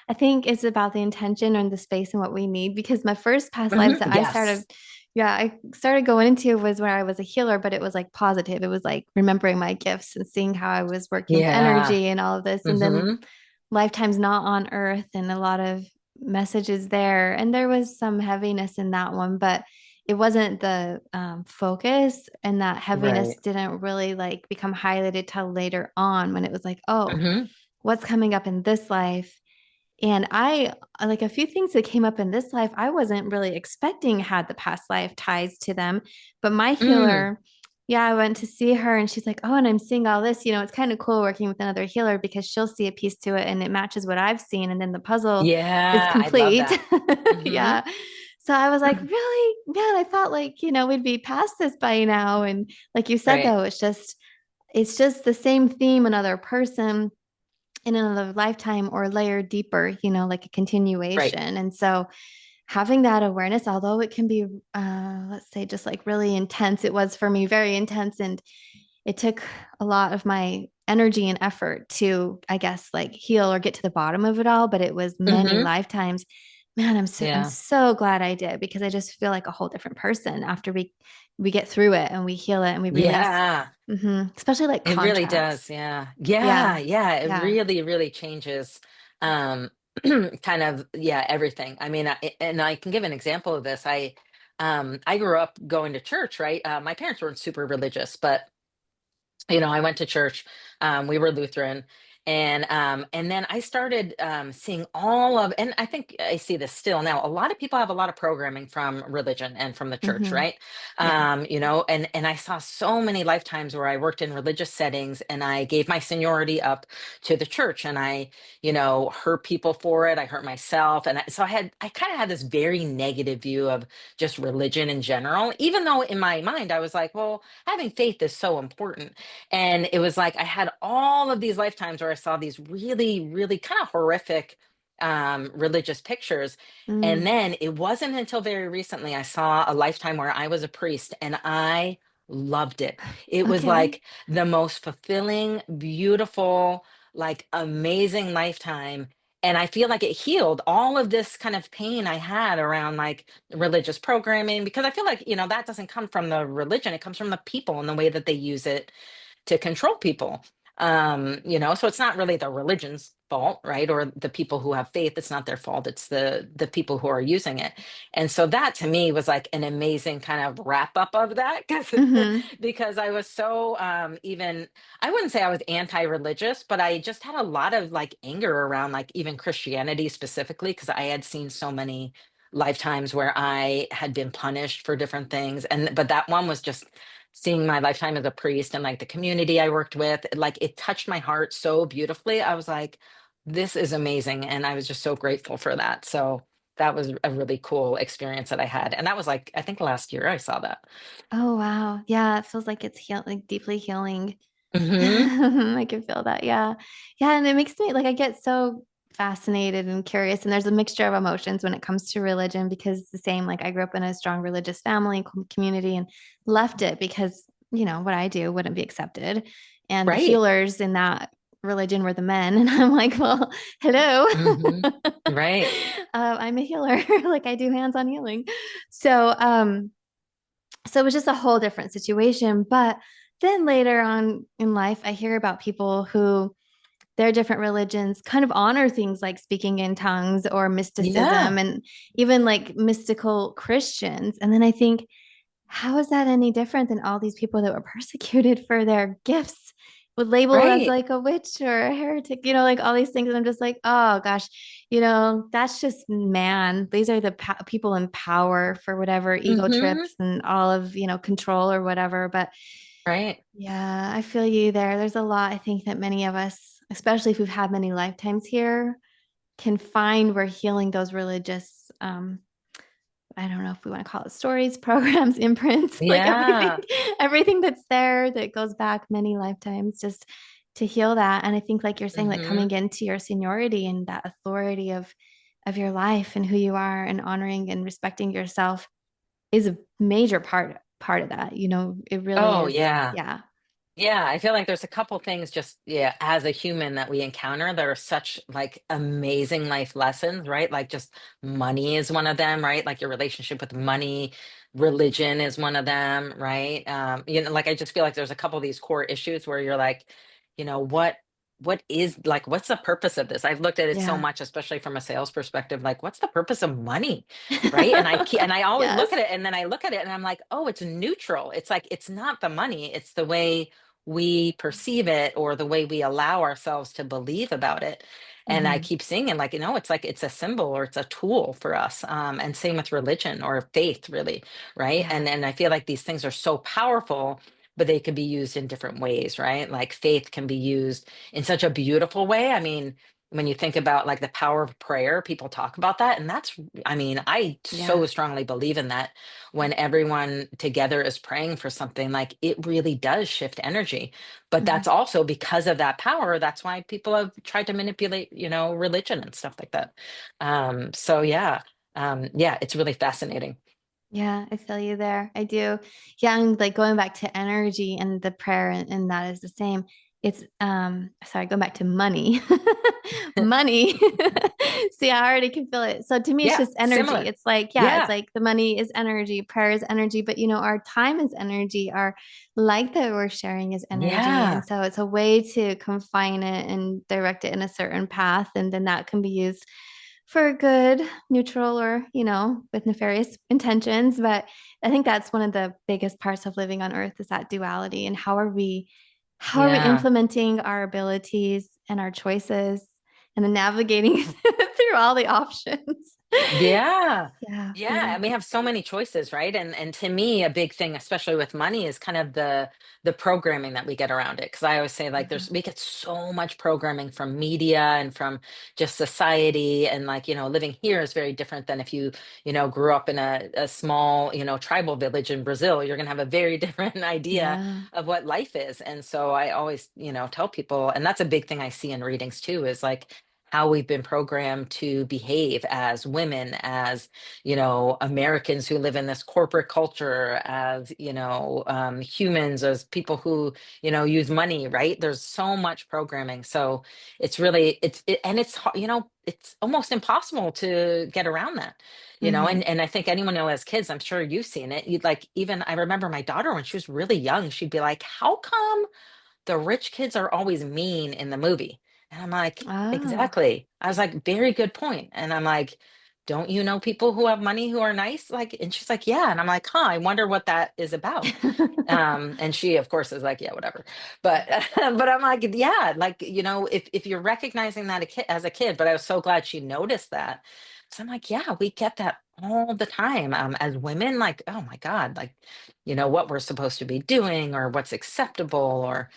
I think it's about the intention and the space and what we need because my first past lives that I started, Yes. yeah, I started going into was where I was a healer, but it was like positive. It was like remembering my gifts and seeing how I was working with Yeah. energy and all of this. And then Hmm. lifetimes not on earth and a lot of messages there. And there was some heaviness in that one, but it wasn't the focus, and that heaviness Right. didn't really like become highlighted till later on when it was like, oh, Hmm. what's coming up in this life? And I like a few things that came up in this life I wasn't really expecting had the past life ties to them. But my Mm. healer, yeah, I went to see her and she's like, oh, and I'm seeing all this. It's kind of cool working with another healer because she'll see a piece to it and it matches what I've seen. And then the puzzle is Yeah, I love complete. that. Hmm. Yeah. So I was like, really? Man, I thought like, we'd be past this by now. And like you said, Right. though, it's just the same theme, another person in another lifetime or layered deeper, like a Right. continuation. And so having that awareness, although it can be, let's say, just like really intense, it was for me very intense. And it took a lot of my energy and effort to, I guess, like heal or get to the bottom of it all. But it was many Hmm. lifetimes. Man, I'm Yeah. so glad I did, because I just feel like a whole different person after we get through it and we heal it and we release. Yeah. Especially like It really does. contracts. Yeah. Yeah. Yeah. Yeah. It Yeah. really, really changes um kind of, yeah, everything. I mean, and I can give an example of this. I grew up going to church, right? My parents weren't super religious, but I went to church. We were Lutheran, and then I started seeing all of, and I think I see this still now. A lot of people have a lot of programming from religion and from the church, Hmm. right? Yeah. And I saw so many lifetimes where I worked in religious settings, and I gave my seniority up to the church, and I, hurt people for it. I hurt myself, and so I kind of had this very negative view of just religion in general, even though in my mind I was like, well, having faith is so important. And it was like I had all of these lifetimes where I saw these really, really kind of horrific religious pictures. And Mm, then it wasn't until very recently I saw a lifetime where I was a priest, and I loved it. It was okay. like the most fulfilling, beautiful, like amazing lifetime. And I feel like it healed all of this kind of pain I had around like religious programming, because I feel like, that doesn't come from the religion, it comes from the people and the way that they use it to control people. So it's not really the religion's fault, right? Or the people who have faith, it's not their fault, it's the people who are using it. And so that to me was like an amazing kind of wrap up of that, because Hmm. because I was so even, I wouldn't say I was anti-religious, but I just had a lot of like anger around like even Christianity specifically, because I had seen so many lifetimes where I had been punished for different things. And but that one was just seeing my lifetime as a priest and like the community I worked with, like it touched my heart so beautifully. I was like, this is amazing. And I was just so grateful for that. So that was a really cool experience that I had. And that was like, I think last year I saw that. Oh, wow. Yeah, it feels like it's like deeply healing. Hmm. I can feel that. Yeah. Yeah. And it makes me like, I get so fascinated and curious. And there's a mixture of emotions when it comes to religion, because it's the same, like I grew up in a strong religious family community and left it because, what I do wouldn't be accepted. And the Right. healers in that religion were the men. And I'm like, well, hello. Hmm. Right. I'm a healer. Like I do hands-on healing. So, so it was just a whole different situation. But then later on in life, I hear about people who their different religions kind of honor things like speaking in tongues or mysticism Yeah. and even like mystical Christians. And then I think, how is that any different than all these people that were persecuted for their gifts, would label as Right. like a witch or a heretic, like all these things? And I'm just like, oh gosh, that's just man. These are the people in power for whatever ego Hmm. trips and all of, control or whatever. But Right. yeah, I feel you there. There's a lot, I think, that many of us, especially if we've had many lifetimes here, can find where healing those religious, I don't know if we want to call it stories, programs, imprints, like everything, Yeah. everything that's there that goes back many lifetimes, just to heal that. And I think, like you're saying, like Hmm. coming into your seniority and that authority of your life and who you are and honoring and respecting yourself is a major part of that. It really Oh, is. yeah. Yeah. Yeah, I feel like there's a couple things just, yeah, as a human that we encounter that are such like amazing life lessons, right? Like just money is one of them, right? Like your relationship with money, religion is one of them, right? Like I just feel like there's a couple of these core issues where you're like, what is like what's the purpose of this? I've looked at it so Yeah. much, especially from a sales perspective, like what's the purpose of money? Right. And I always look at Yes. it, and then I look at it and I'm like, oh, it's neutral. It's like it's not the money, it's the way we perceive it or the way we allow ourselves to believe about it. And I Hmm. keep seeing it like, it's like it's a symbol or it's a tool for us. And same with religion or faith, really. Right. Yeah. And I feel like these things are so powerful, but they can be used in different ways, right? Like faith can be used in such a beautiful way. I mean, when you think about like the power of prayer, people talk about that. And that's, I mean, I so Yeah. strongly believe in that. When everyone together is praying for something, like it really does shift energy. But that's Mhm. also because of that power. That's why people have tried to manipulate, religion and stuff like that. So yeah. Yeah, it's really fascinating. Yeah, I feel you there. I do. Yeah, and like going back to energy and the prayer and that is the same. It's sorry, going back to money. Money. See, I already can feel it. So to me, it's Yeah, just energy. similar. It's like, yeah, it's Yeah, like the money is energy, prayer is energy, but our time is energy, our light that we're sharing is energy. And yeah, so it's a way to confine it and direct it in a certain path. And then that can be used for good, neutral, or, with nefarious intentions. But I think that's one of the biggest parts of living on earth is that duality. And how are we yeah. implementing our abilities and our choices and then navigating through all the options? Yeah. Yeah, Yeah, really. and we have so many choices, right? And to me, a big thing, especially with money, is kind of the programming that we get around it. Because I always say, like, Mhm. we get so much programming from media and from just society, and like, living here is very different than if you, grew up in a small, tribal village in Brazil. You're gonna have a very different idea Yeah. of what life is. And so I always, tell people, and that's a big thing I see in readings too, is like how we've been programmed to behave as women, as Americans who live in this corporate culture, as humans, as people who use money. Right? There's so much programming, so it's really and it's it's almost impossible to get around that. Hmm. And I think anyone who has kids, I'm sure you've seen it. You'd like, even I remember my daughter when she was really young, she'd be like, "How come the rich kids are always mean in the movie?" And I'm like, Oh. exactly. I was like, very good point. And I'm like, don't you know people who have money who are nice? Like, and she's like, yeah. And I'm like, huh, I wonder what that is about. And she, of course, is like, yeah, whatever. But, but I'm like, yeah, like, if you're recognizing that as a kid, but I was so glad she noticed that. So I'm like, yeah, we get that all the time. As women, like, oh my God, like, what we're supposed to be doing or what's acceptable or,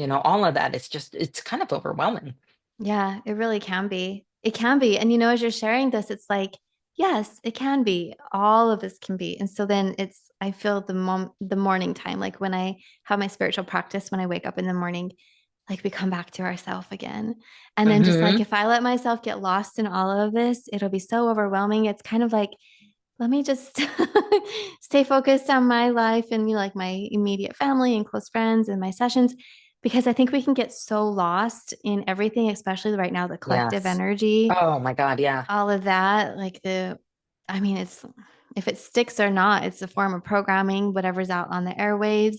all of that. It's kind of overwhelming. Yeah, it really can be. It can be. And as you're sharing this, it's like, yes, it can be. All of this can be. And so then I feel the morning time, like when I have my spiritual practice, when I wake up in the morning, like we come back to ourselves again. And then just like Hmm. if I let myself get lost in all of this, it'll be so overwhelming. It's kind of like, let me just stay focused on my life and like my immediate family and close friends and my sessions because I think we can get so lost in everything, especially right now, the collective Yes. energy, Oh my God. Yeah. all of that. I mean, it's if it sticks or not, it's a form of programming, whatever's out on the airwaves,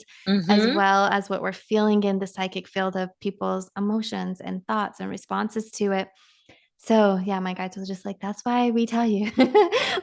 as Hmm. well as what we're feeling in the psychic field of people's emotions and thoughts and responses to it. So yeah, my guides was just like, that's why we tell you.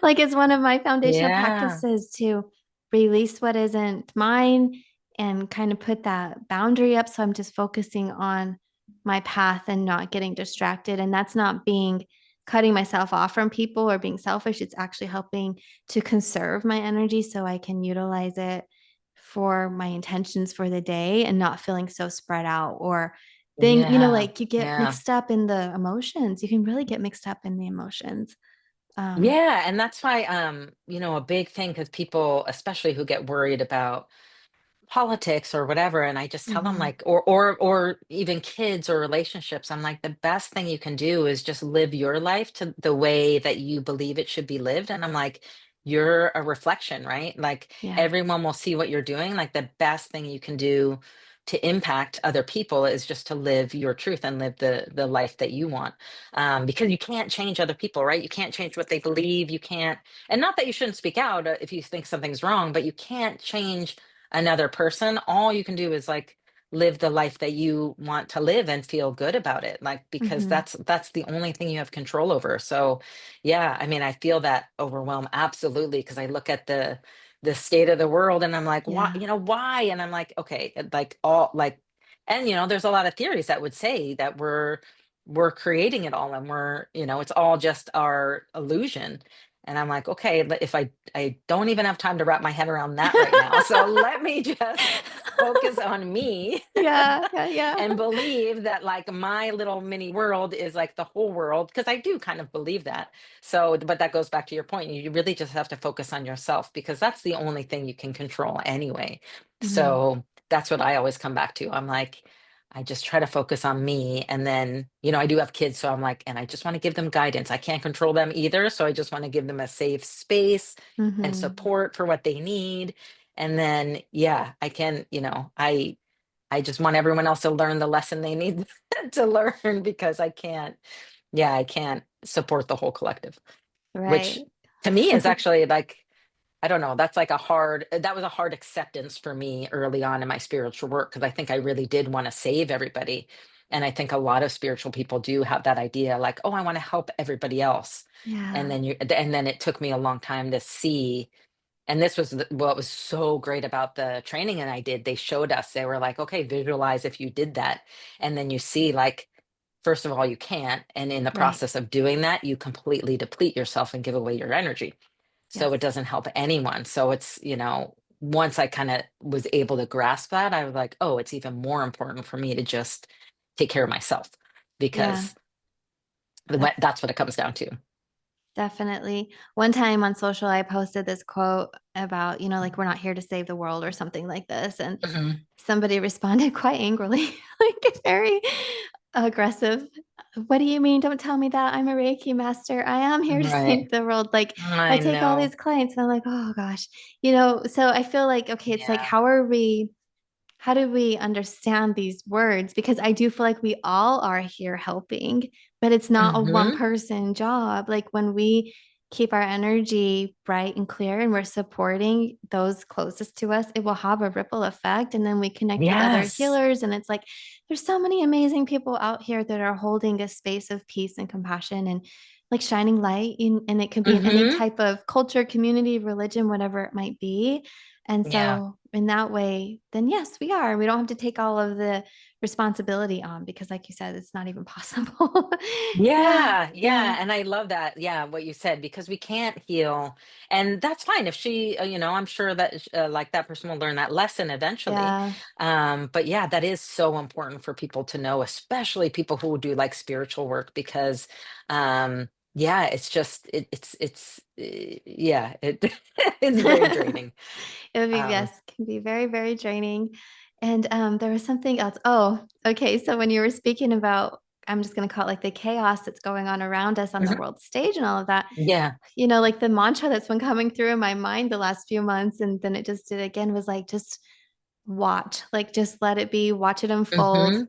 Like it's one of my foundational Yeah. practices to release what isn't mine and kind of put that boundary up. So I'm just focusing on my path and not getting distracted. And that's not being cutting myself off from people or being selfish. It's actually helping to conserve my energy so I can utilize it for my intentions for the day and not feeling so spread out or thing, Yeah. like you get Yeah. mixed up in the emotions. You can really get mixed up in the emotions. Um, Yeah. And that's why, a big thing, because people, especially who get worried about politics or whatever, and I just tell them, mhm. like, or even kids or relationships, I'm like, the best thing you can do is just live your life to the way that you believe it should be lived. And I'm like, you're a reflection, right? Like, Yeah. everyone will see what you're doing. Like, the best thing you can do to impact other people is just to live your truth and live the life that you want. Because you can't change other people, right? You can't change what they believe. You can't, and not that you shouldn't speak out if you think something's wrong, but you can't change another person. All you can do is like live the life that you want to live and feel good about it, like, because Hmm. that's the only thing you have control over. So yeah, I mean, I feel that overwhelm absolutely, because I look at the state of the world and I'm like, why, Yeah. why? And I'm like, okay, like, all like, and there's a lot of theories that would say that we're creating it all, and it's all just our illusion. And I'm like, okay, if I don't even have time to wrap my head around that right now. So let me just focus on me Yeah, yeah, yeah. and believe that like my little mini world is like the whole world, because I do kind of believe that. So but that goes back to your point, you really just have to focus on yourself because that's the only thing you can control anyway. Mhm. So that's what I always come back to. I'm like, I just try to focus on me, and then I do have kids, so I'm like, and I just want to give them guidance. I can't control them either, so I just want to give them a safe space and Mhm. support for what they need. And then yeah, I can, I just want everyone else to learn the lesson they need to learn, because I can't support the whole collective, which Right. to me is actually like, I don't know, that was a hard acceptance for me early on in my spiritual work, because I think I really did want to save everybody. And I think a lot of spiritual people do have that idea like, oh, I want to help everybody else. Yeah. And then it took me a long time to see. And this was what was so great about the training and I did. They showed us, they were like, okay, visualize if you did that. And then you see, like, first of all, you can't. And in the Right. process of doing that, you completely deplete yourself and give away your energy. So it Yes. doesn't help anyone. So it's, once I kind of was able to grasp that, I was like, oh, it's even more important for me to just take care of myself, Yeah. because That's that's what it comes down to. definitely. One time on social, I posted this quote about, like we're not here to save the world or something like this. And Mhm. somebody responded quite angrily, like very aggressive. What do you mean? Don't tell me that. I'm a Reiki master. I am here to Right. save the world. Like I I take all know. these clients and I'm like, oh gosh, so I feel like, okay, it's like, Yeah. how do we understand these words? Because I do feel like we all are here helping, but it's not a one Hmm. person job. Like when we keep our energy bright and clear and we're supporting those closest to us, it will have a ripple effect. And then we connect with other Yes. healers. And it's like, there's so many amazing people out here that are holding a space of peace and compassion and like shining light. And it can be in any Hmm. type of culture, community, religion, whatever it might be. And Yeah. so, in that way, then yes, we are. We don't have to take all of the responsibility on because, like you said, it's not even possible. Yeah. Yeah, Yeah. yeah, and I love that. Yeah, what you said, because we can't heal, and that's fine if she, I'm sure that like that person will learn that lesson eventually. Yeah. But yeah, that is so important for people to know, especially people who do like spiritual work, because, yeah, it's just yeah, it it's very draining. It would be, Um, yes, can be very, very draining. And there was something else. Oh, okay. So when you were speaking about, I'm just going to call it like the chaos that's going on around us on the mhm, world stage and all of that, yeah. like the mantra that's been coming through in my mind the last few months, and then it just did again, was like, just watch, like, just let it be, watch it unfold, Hmm.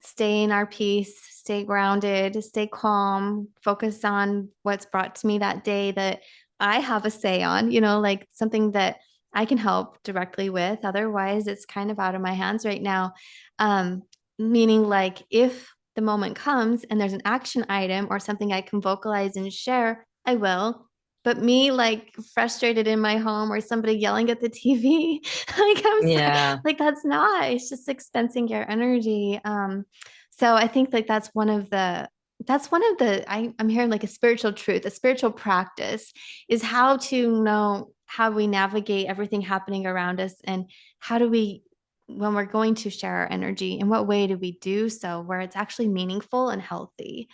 stay in our peace, stay grounded, stay calm, focus on what's brought to me that day that I have a say on, like something that I can help directly with. Otherwise, it's kind of out of my hands right now. Um, Meaning, like, if the moment comes and there's an action item or something I can vocalize and share, I will. But me, like, frustrated in my home or somebody yelling at the TV, like, Yeah. like, that's not, it's just expensing your energy. So I think like that's one of the I'm hearing like a spiritual truth, a spiritual practice is how to know how we navigate everything happening around us, and how do we, when we're going to share our energy, in what way do we do so where it's actually meaningful and healthy.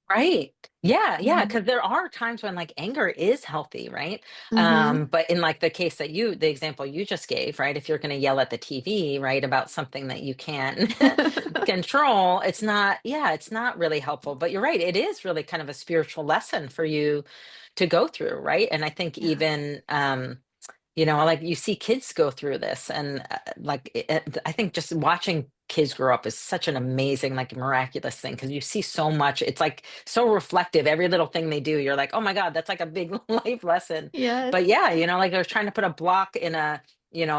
Right. Yeah, yeah, Mhm. because there are times when, like, anger is healthy, right? Mhm. But in, like, the example you just gave, right? If you're gonna yell at the TV, right, about something that you can't control, it's not really helpful. But you're right, it is really kind of a spiritual lesson for you to go through, right? And I think Yeah. even, like you see kids go through this, and like I think just watching kids grow up is such an amazing, like, miraculous thing, because you see so much. It's like so reflective. Every little thing they do, you're like, oh my God, that's like a big life lesson. Yes. But yeah, like they're trying to put a block in a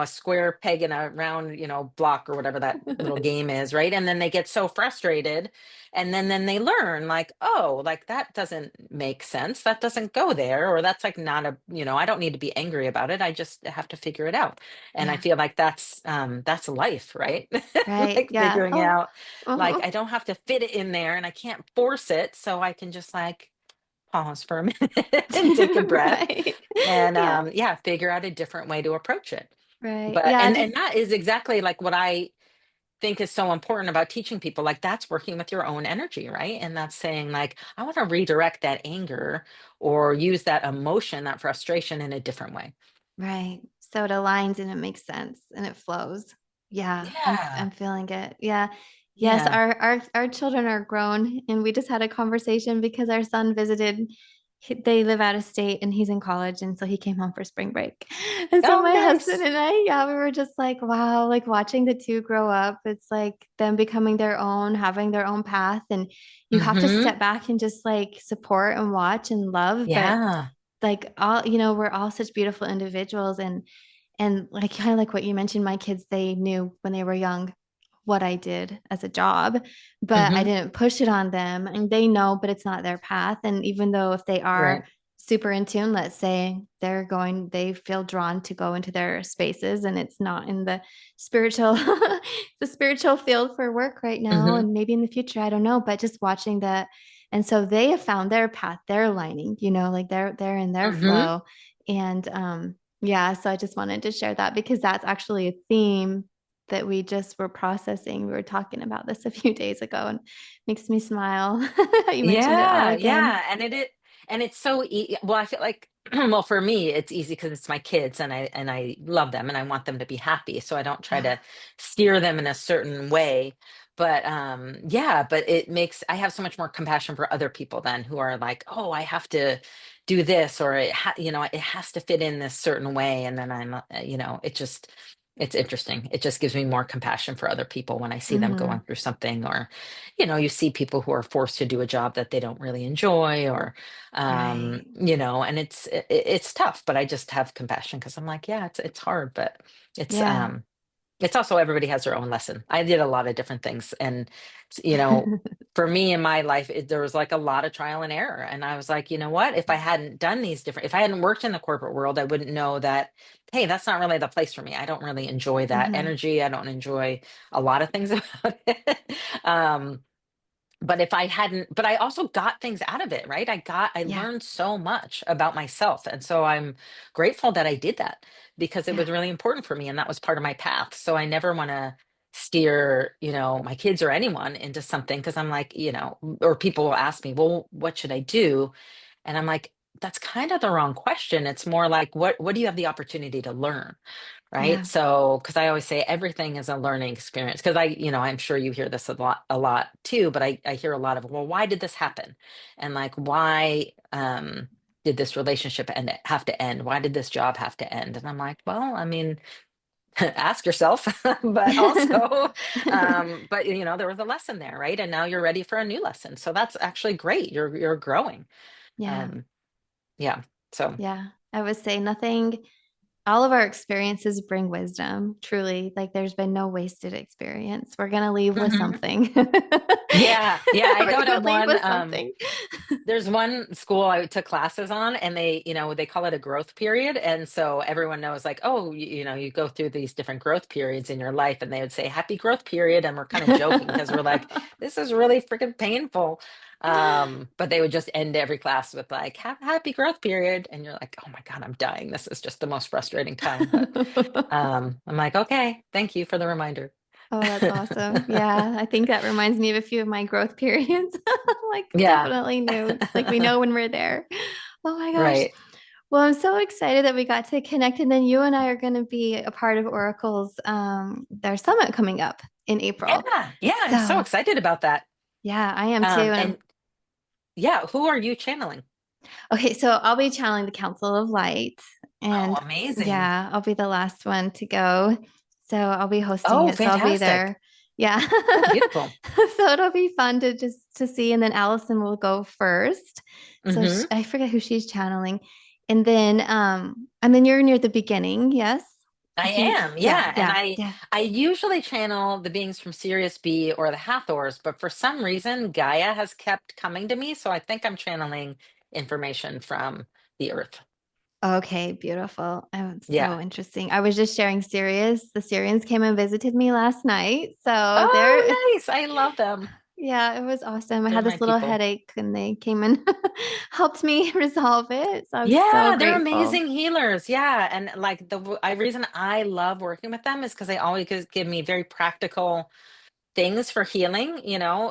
square peg in a round, block, or whatever that little game is, right? And then they get so frustrated, and then they learn, like, oh, like, that doesn't make sense, that doesn't go there, or that's like not I don't need to be angry about it, I just have to figure it out. And I Yeah. feel like that's life, right? Right. Like Yeah. figuring Oh. out, like, Uh-huh. I don't have to fit it in there, and I can't force it, so I can just, like, pause for a minute and take a breath, Right. and Yeah. yeah, figure out a different way to approach it. Right. But Yeah, and just that is exactly like what I think is so important about teaching people. Like that's working with your own energy, right? And that's saying like, I want to redirect that anger or use that emotion, that frustration in a different way. right. So it aligns and it makes sense and it flows. Yeah, Yeah. I'm feeling it. Yeah. Yes, Yeah. our children are grown and we just had a conversation because our son visited they live out of state and he's in college and so he came home for spring break. And so Oh, my husband nice. and I, yeah, we were just like, wow, like watching the two grow up. It's like them becoming their own, having their own path and you have to Mm-hmm. step back and just like support and watch and love, but Yeah. like all we're all such beautiful individuals and like kind of like what you mentioned my kids they knew when they were young what I did as a job but I Mm-hmm. didn't push it on them and they know but it's not their path and even though if they are Right. super in tune let's say they feel drawn to go into their spaces and it's not in the spiritual the spiritual field for work right now Mm-hmm. and maybe in the future I don't know but just watching that and so they have found their path, their lining, like they're in their Mm-hmm. flow. And yeah, so I just wanted to share that because that's actually a theme that we just were processing. We were talking about this a few days ago and makes me smile. You mentioned it all Yeah, again. yeah, and it's so well. I feel like well for me it's easy because it's my kids and I love them and I want them to be happy, so I don't try Yeah. to steer them in a certain way. But yeah, but it makes I have so much more compassion for other people then who are like, oh, I have to do this or it has to fit in this certain way, and then it just it's interesting. It just gives me more compassion for other people when I see them Hmm. going through something or you see people who are forced to do a job that they don't really enjoy or Right. and it's tough, but I just have compassion because I'm like, yeah, it's hard, but it's Yeah. it's also everybody has their own lesson. I did a lot of different things and you know for me in my life there was like a lot of trial and error, and I was like, you know what, if I hadn't done these different if I hadn't worked in the corporate world I wouldn't know that, hey, that's not really the place for me. I don't really enjoy that Hmm. energy. I don't enjoy a lot of things about it. um but if I hadn't, but I also got things out of it, right? I Yeah. learned so much about myself. And so I'm grateful that I did that because it Yeah. was really important for me and that was part of my path. So I never want to steer, my kids or anyone into something because I'm like, or people will ask me, well, what should I do? And I'm like, that's kind of the wrong question. It's more like, what do you have the opportunity to learn? Right. Yeah. So, because I always say everything is a learning experience. Because I'm sure you hear this a lot too, but I hear a lot of, well, why did this happen? And like, why did this relationship have to end? Why did this job have to end? And I'm like, well, I mean, ask yourself, but also, but there was a lesson there, right? And now you're ready for a new lesson. So that's actually great. You're growing. Yeah. Um, yeah. So. Yeah. I would say nothing all of our experiences bring wisdom, truly. Like there's been no wasted experience. We're going to leave with Mhm. something. Yeah, yeah. I We're go going to to leave one. with something. There's one school I took classes on, and they call it a growth period. And so everyone knows, like, oh, you go through these different growth periods in your life, and they would say happy growth period. And we're kind of joking because we're like, this is really freaking painful. But they would just end every class with like, have a happy growth period. And you're like, oh my God, I'm dying. This is just the most frustrating time. But I'm like, okay, thank you for the reminder. Oh, that's awesome. Yeah, I think that reminds me of a few of my growth periods. Like, Yeah. definitely new. Like, we know when we're there. Oh my gosh. Right. Well, I'm so excited that we got to connect. And then you and I are going to be a part of Oracle's their summit coming up in April. Yeah. Yeah. I'm so So, excited about that. yeah, I am too. And And yeah, who are you channeling? okay, so I'll be channeling the Council of Light, Oh, and amazing. yeah, I'll be the last one to go. So I'll be hosting Oh, it. So I'll be fantastic. there. Yeah. Oh, beautiful. So it'll be fun to just to see. And then Allison will go first. So Hmm. I forget who she's channeling. And then you're near the beginning, yes? I I think. am, Yeah, yeah. And yeah, I yeah. I usually channel the beings from Sirius B or the Hathors, but for some reason Gaia has kept coming to me, so I think I'm channeling information from the earth. Okay, beautiful. Oh, it's Yeah. so interesting. I was just sharing Sirius. The Syrians came and visited me last night. So they're Oh, nice. I love them. Yeah, it was awesome. I They're had my this little people. headache and they came and helped me resolve it. So I'm so Yeah, they're grateful. amazing healers. Yeah, and like reason I love working with them is because they always give me very practical things for healing,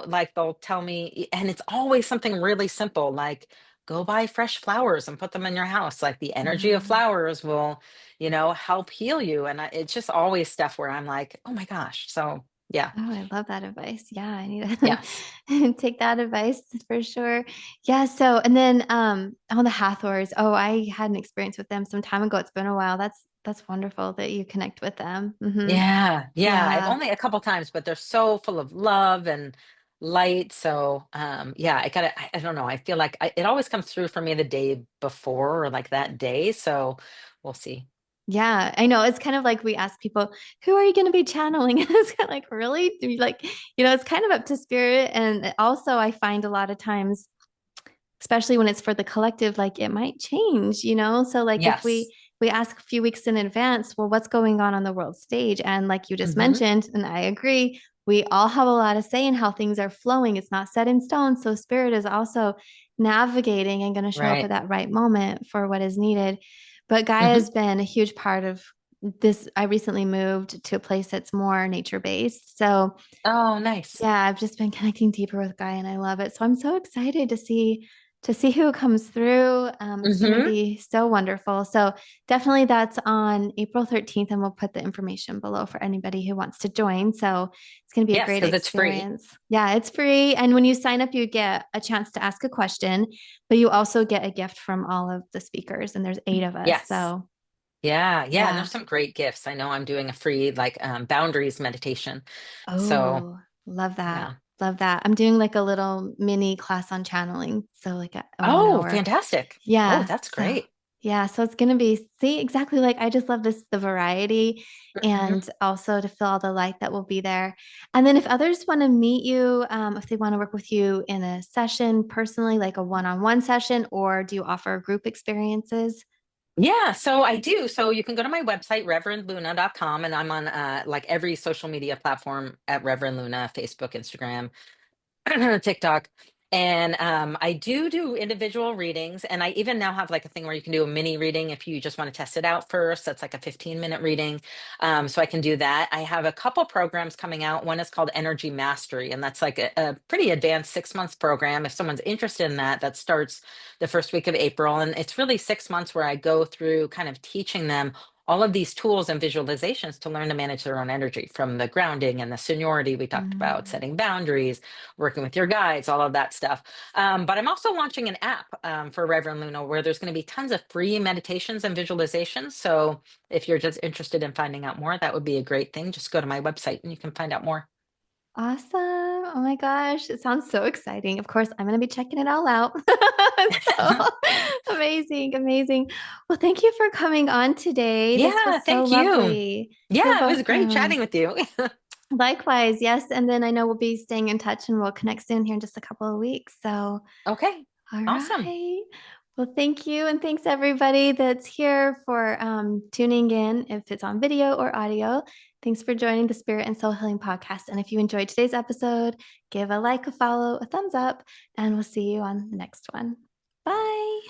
like they'll tell me, and it's always something really simple, like go buy fresh flowers and put them in your house. Like the energy of Mm. flowers will, help heal you. And it's just always stuff where I'm like, oh my gosh. So yeah, Oh, I love that advice. Yeah, I need yes, to take that advice for sure. Yeah, so and then on the Hathors, oh, I had an experience with them some time ago. It's been a while. That's wonderful that you connect with them. yeah, yeah. I've Yeah. only a couple times, but they're so full of love and light. So yeah, I don't know. I feel like it always comes through for me the day before or like that day. So we'll see. Yeah, I know. It's kind of like we ask people, who are you going to be channeling? And it's kind of like, really? Do you like, it's kind of up to spirit. And also, I find a lot of times, especially when it's for the collective, like it might change, So like if Yes. we ask a few weeks in advance, well, what's going on the world stage? And like you just Hmm. mentioned, and I agree, we all have a lot of say in how things are flowing. It's not set in stone. So spirit is also navigating and going to show up at Right. that right moment for what is needed. But Gaia Hmm. has been a huge part of this. I recently moved to a place that's more nature based. So Oh, nice. yeah, I've just been connecting deeper with Gaia and I love it. So I'm so excited to see who comes through. It's going to Hmm. be so wonderful. So definitely that's on April 13th, and we'll put the information below for anybody who wants to join. So it's going to be a Yes, great because it's free. experience. Yeah, it's free. And when you sign up, you get a chance to ask a question, but you also get a gift from all of the speakers, and there's 8 of us. Yes. So Yeah, yeah. And yeah. there's some great gifts. I know I'm doing a free like boundaries meditation. So Oh, love that. yeah. Love that. I'm doing like a little mini class on channeling. So like a 1 Oh, hour. fantastic. Oh, Yeah. that's So great. yeah, so it's gonna be see exactly like I just love the variety Hmm. and also to feel all the light that will be there. And then if others want to meet you, if they want to work with you in a session personally, like a one-on-one session, or do you offer group experiences? Yeah, so I do. So you can go to my website, reverendluna.com, and I'm on like every social media platform at Reverend Luna, Facebook, Instagram, TikTok. And I do individual readings. And I even now have like a thing where you can do a mini reading if you just want to test it out first. That's like a 15-minute reading. So I can do that. I have a couple programs coming out. One is called Energy Mastery, and that's like a pretty advanced 6 months program. If someone's interested in that, that starts the first week of April. And it's really 6 months where I go through kind of teaching them all of these tools and visualizations to learn to manage their own energy, from the grounding and the seniority we talked about, Mm. setting boundaries, working with your guides, all of that stuff. But I'm also launching an app for Reverend Luna where there's going to be tons of free meditations and visualizations. So if you're just interested in finding out more, that would be a great thing. Just go to my website and you can find out more. Awesome. Oh my gosh. It sounds so exciting. Of course, I'm going to be checking it all out. So amazing, amazing. Well, thank you for coming on today. This Yeah, was so thank you. lovely. You're Yeah, it was great chatting welcome. with you. Likewise, yes. And then I know we'll be staying in touch and we'll connect soon here in just a couple of weeks. So, Okay, all awesome. right. Well, thank you. And thanks everybody that's here for tuning in, if it's on video or audio. Thanks for joining the Spirit and Soul Healing Podcast. And if you enjoyed today's episode, give a like, a follow, a thumbs up, and we'll see you on the next one. Bye.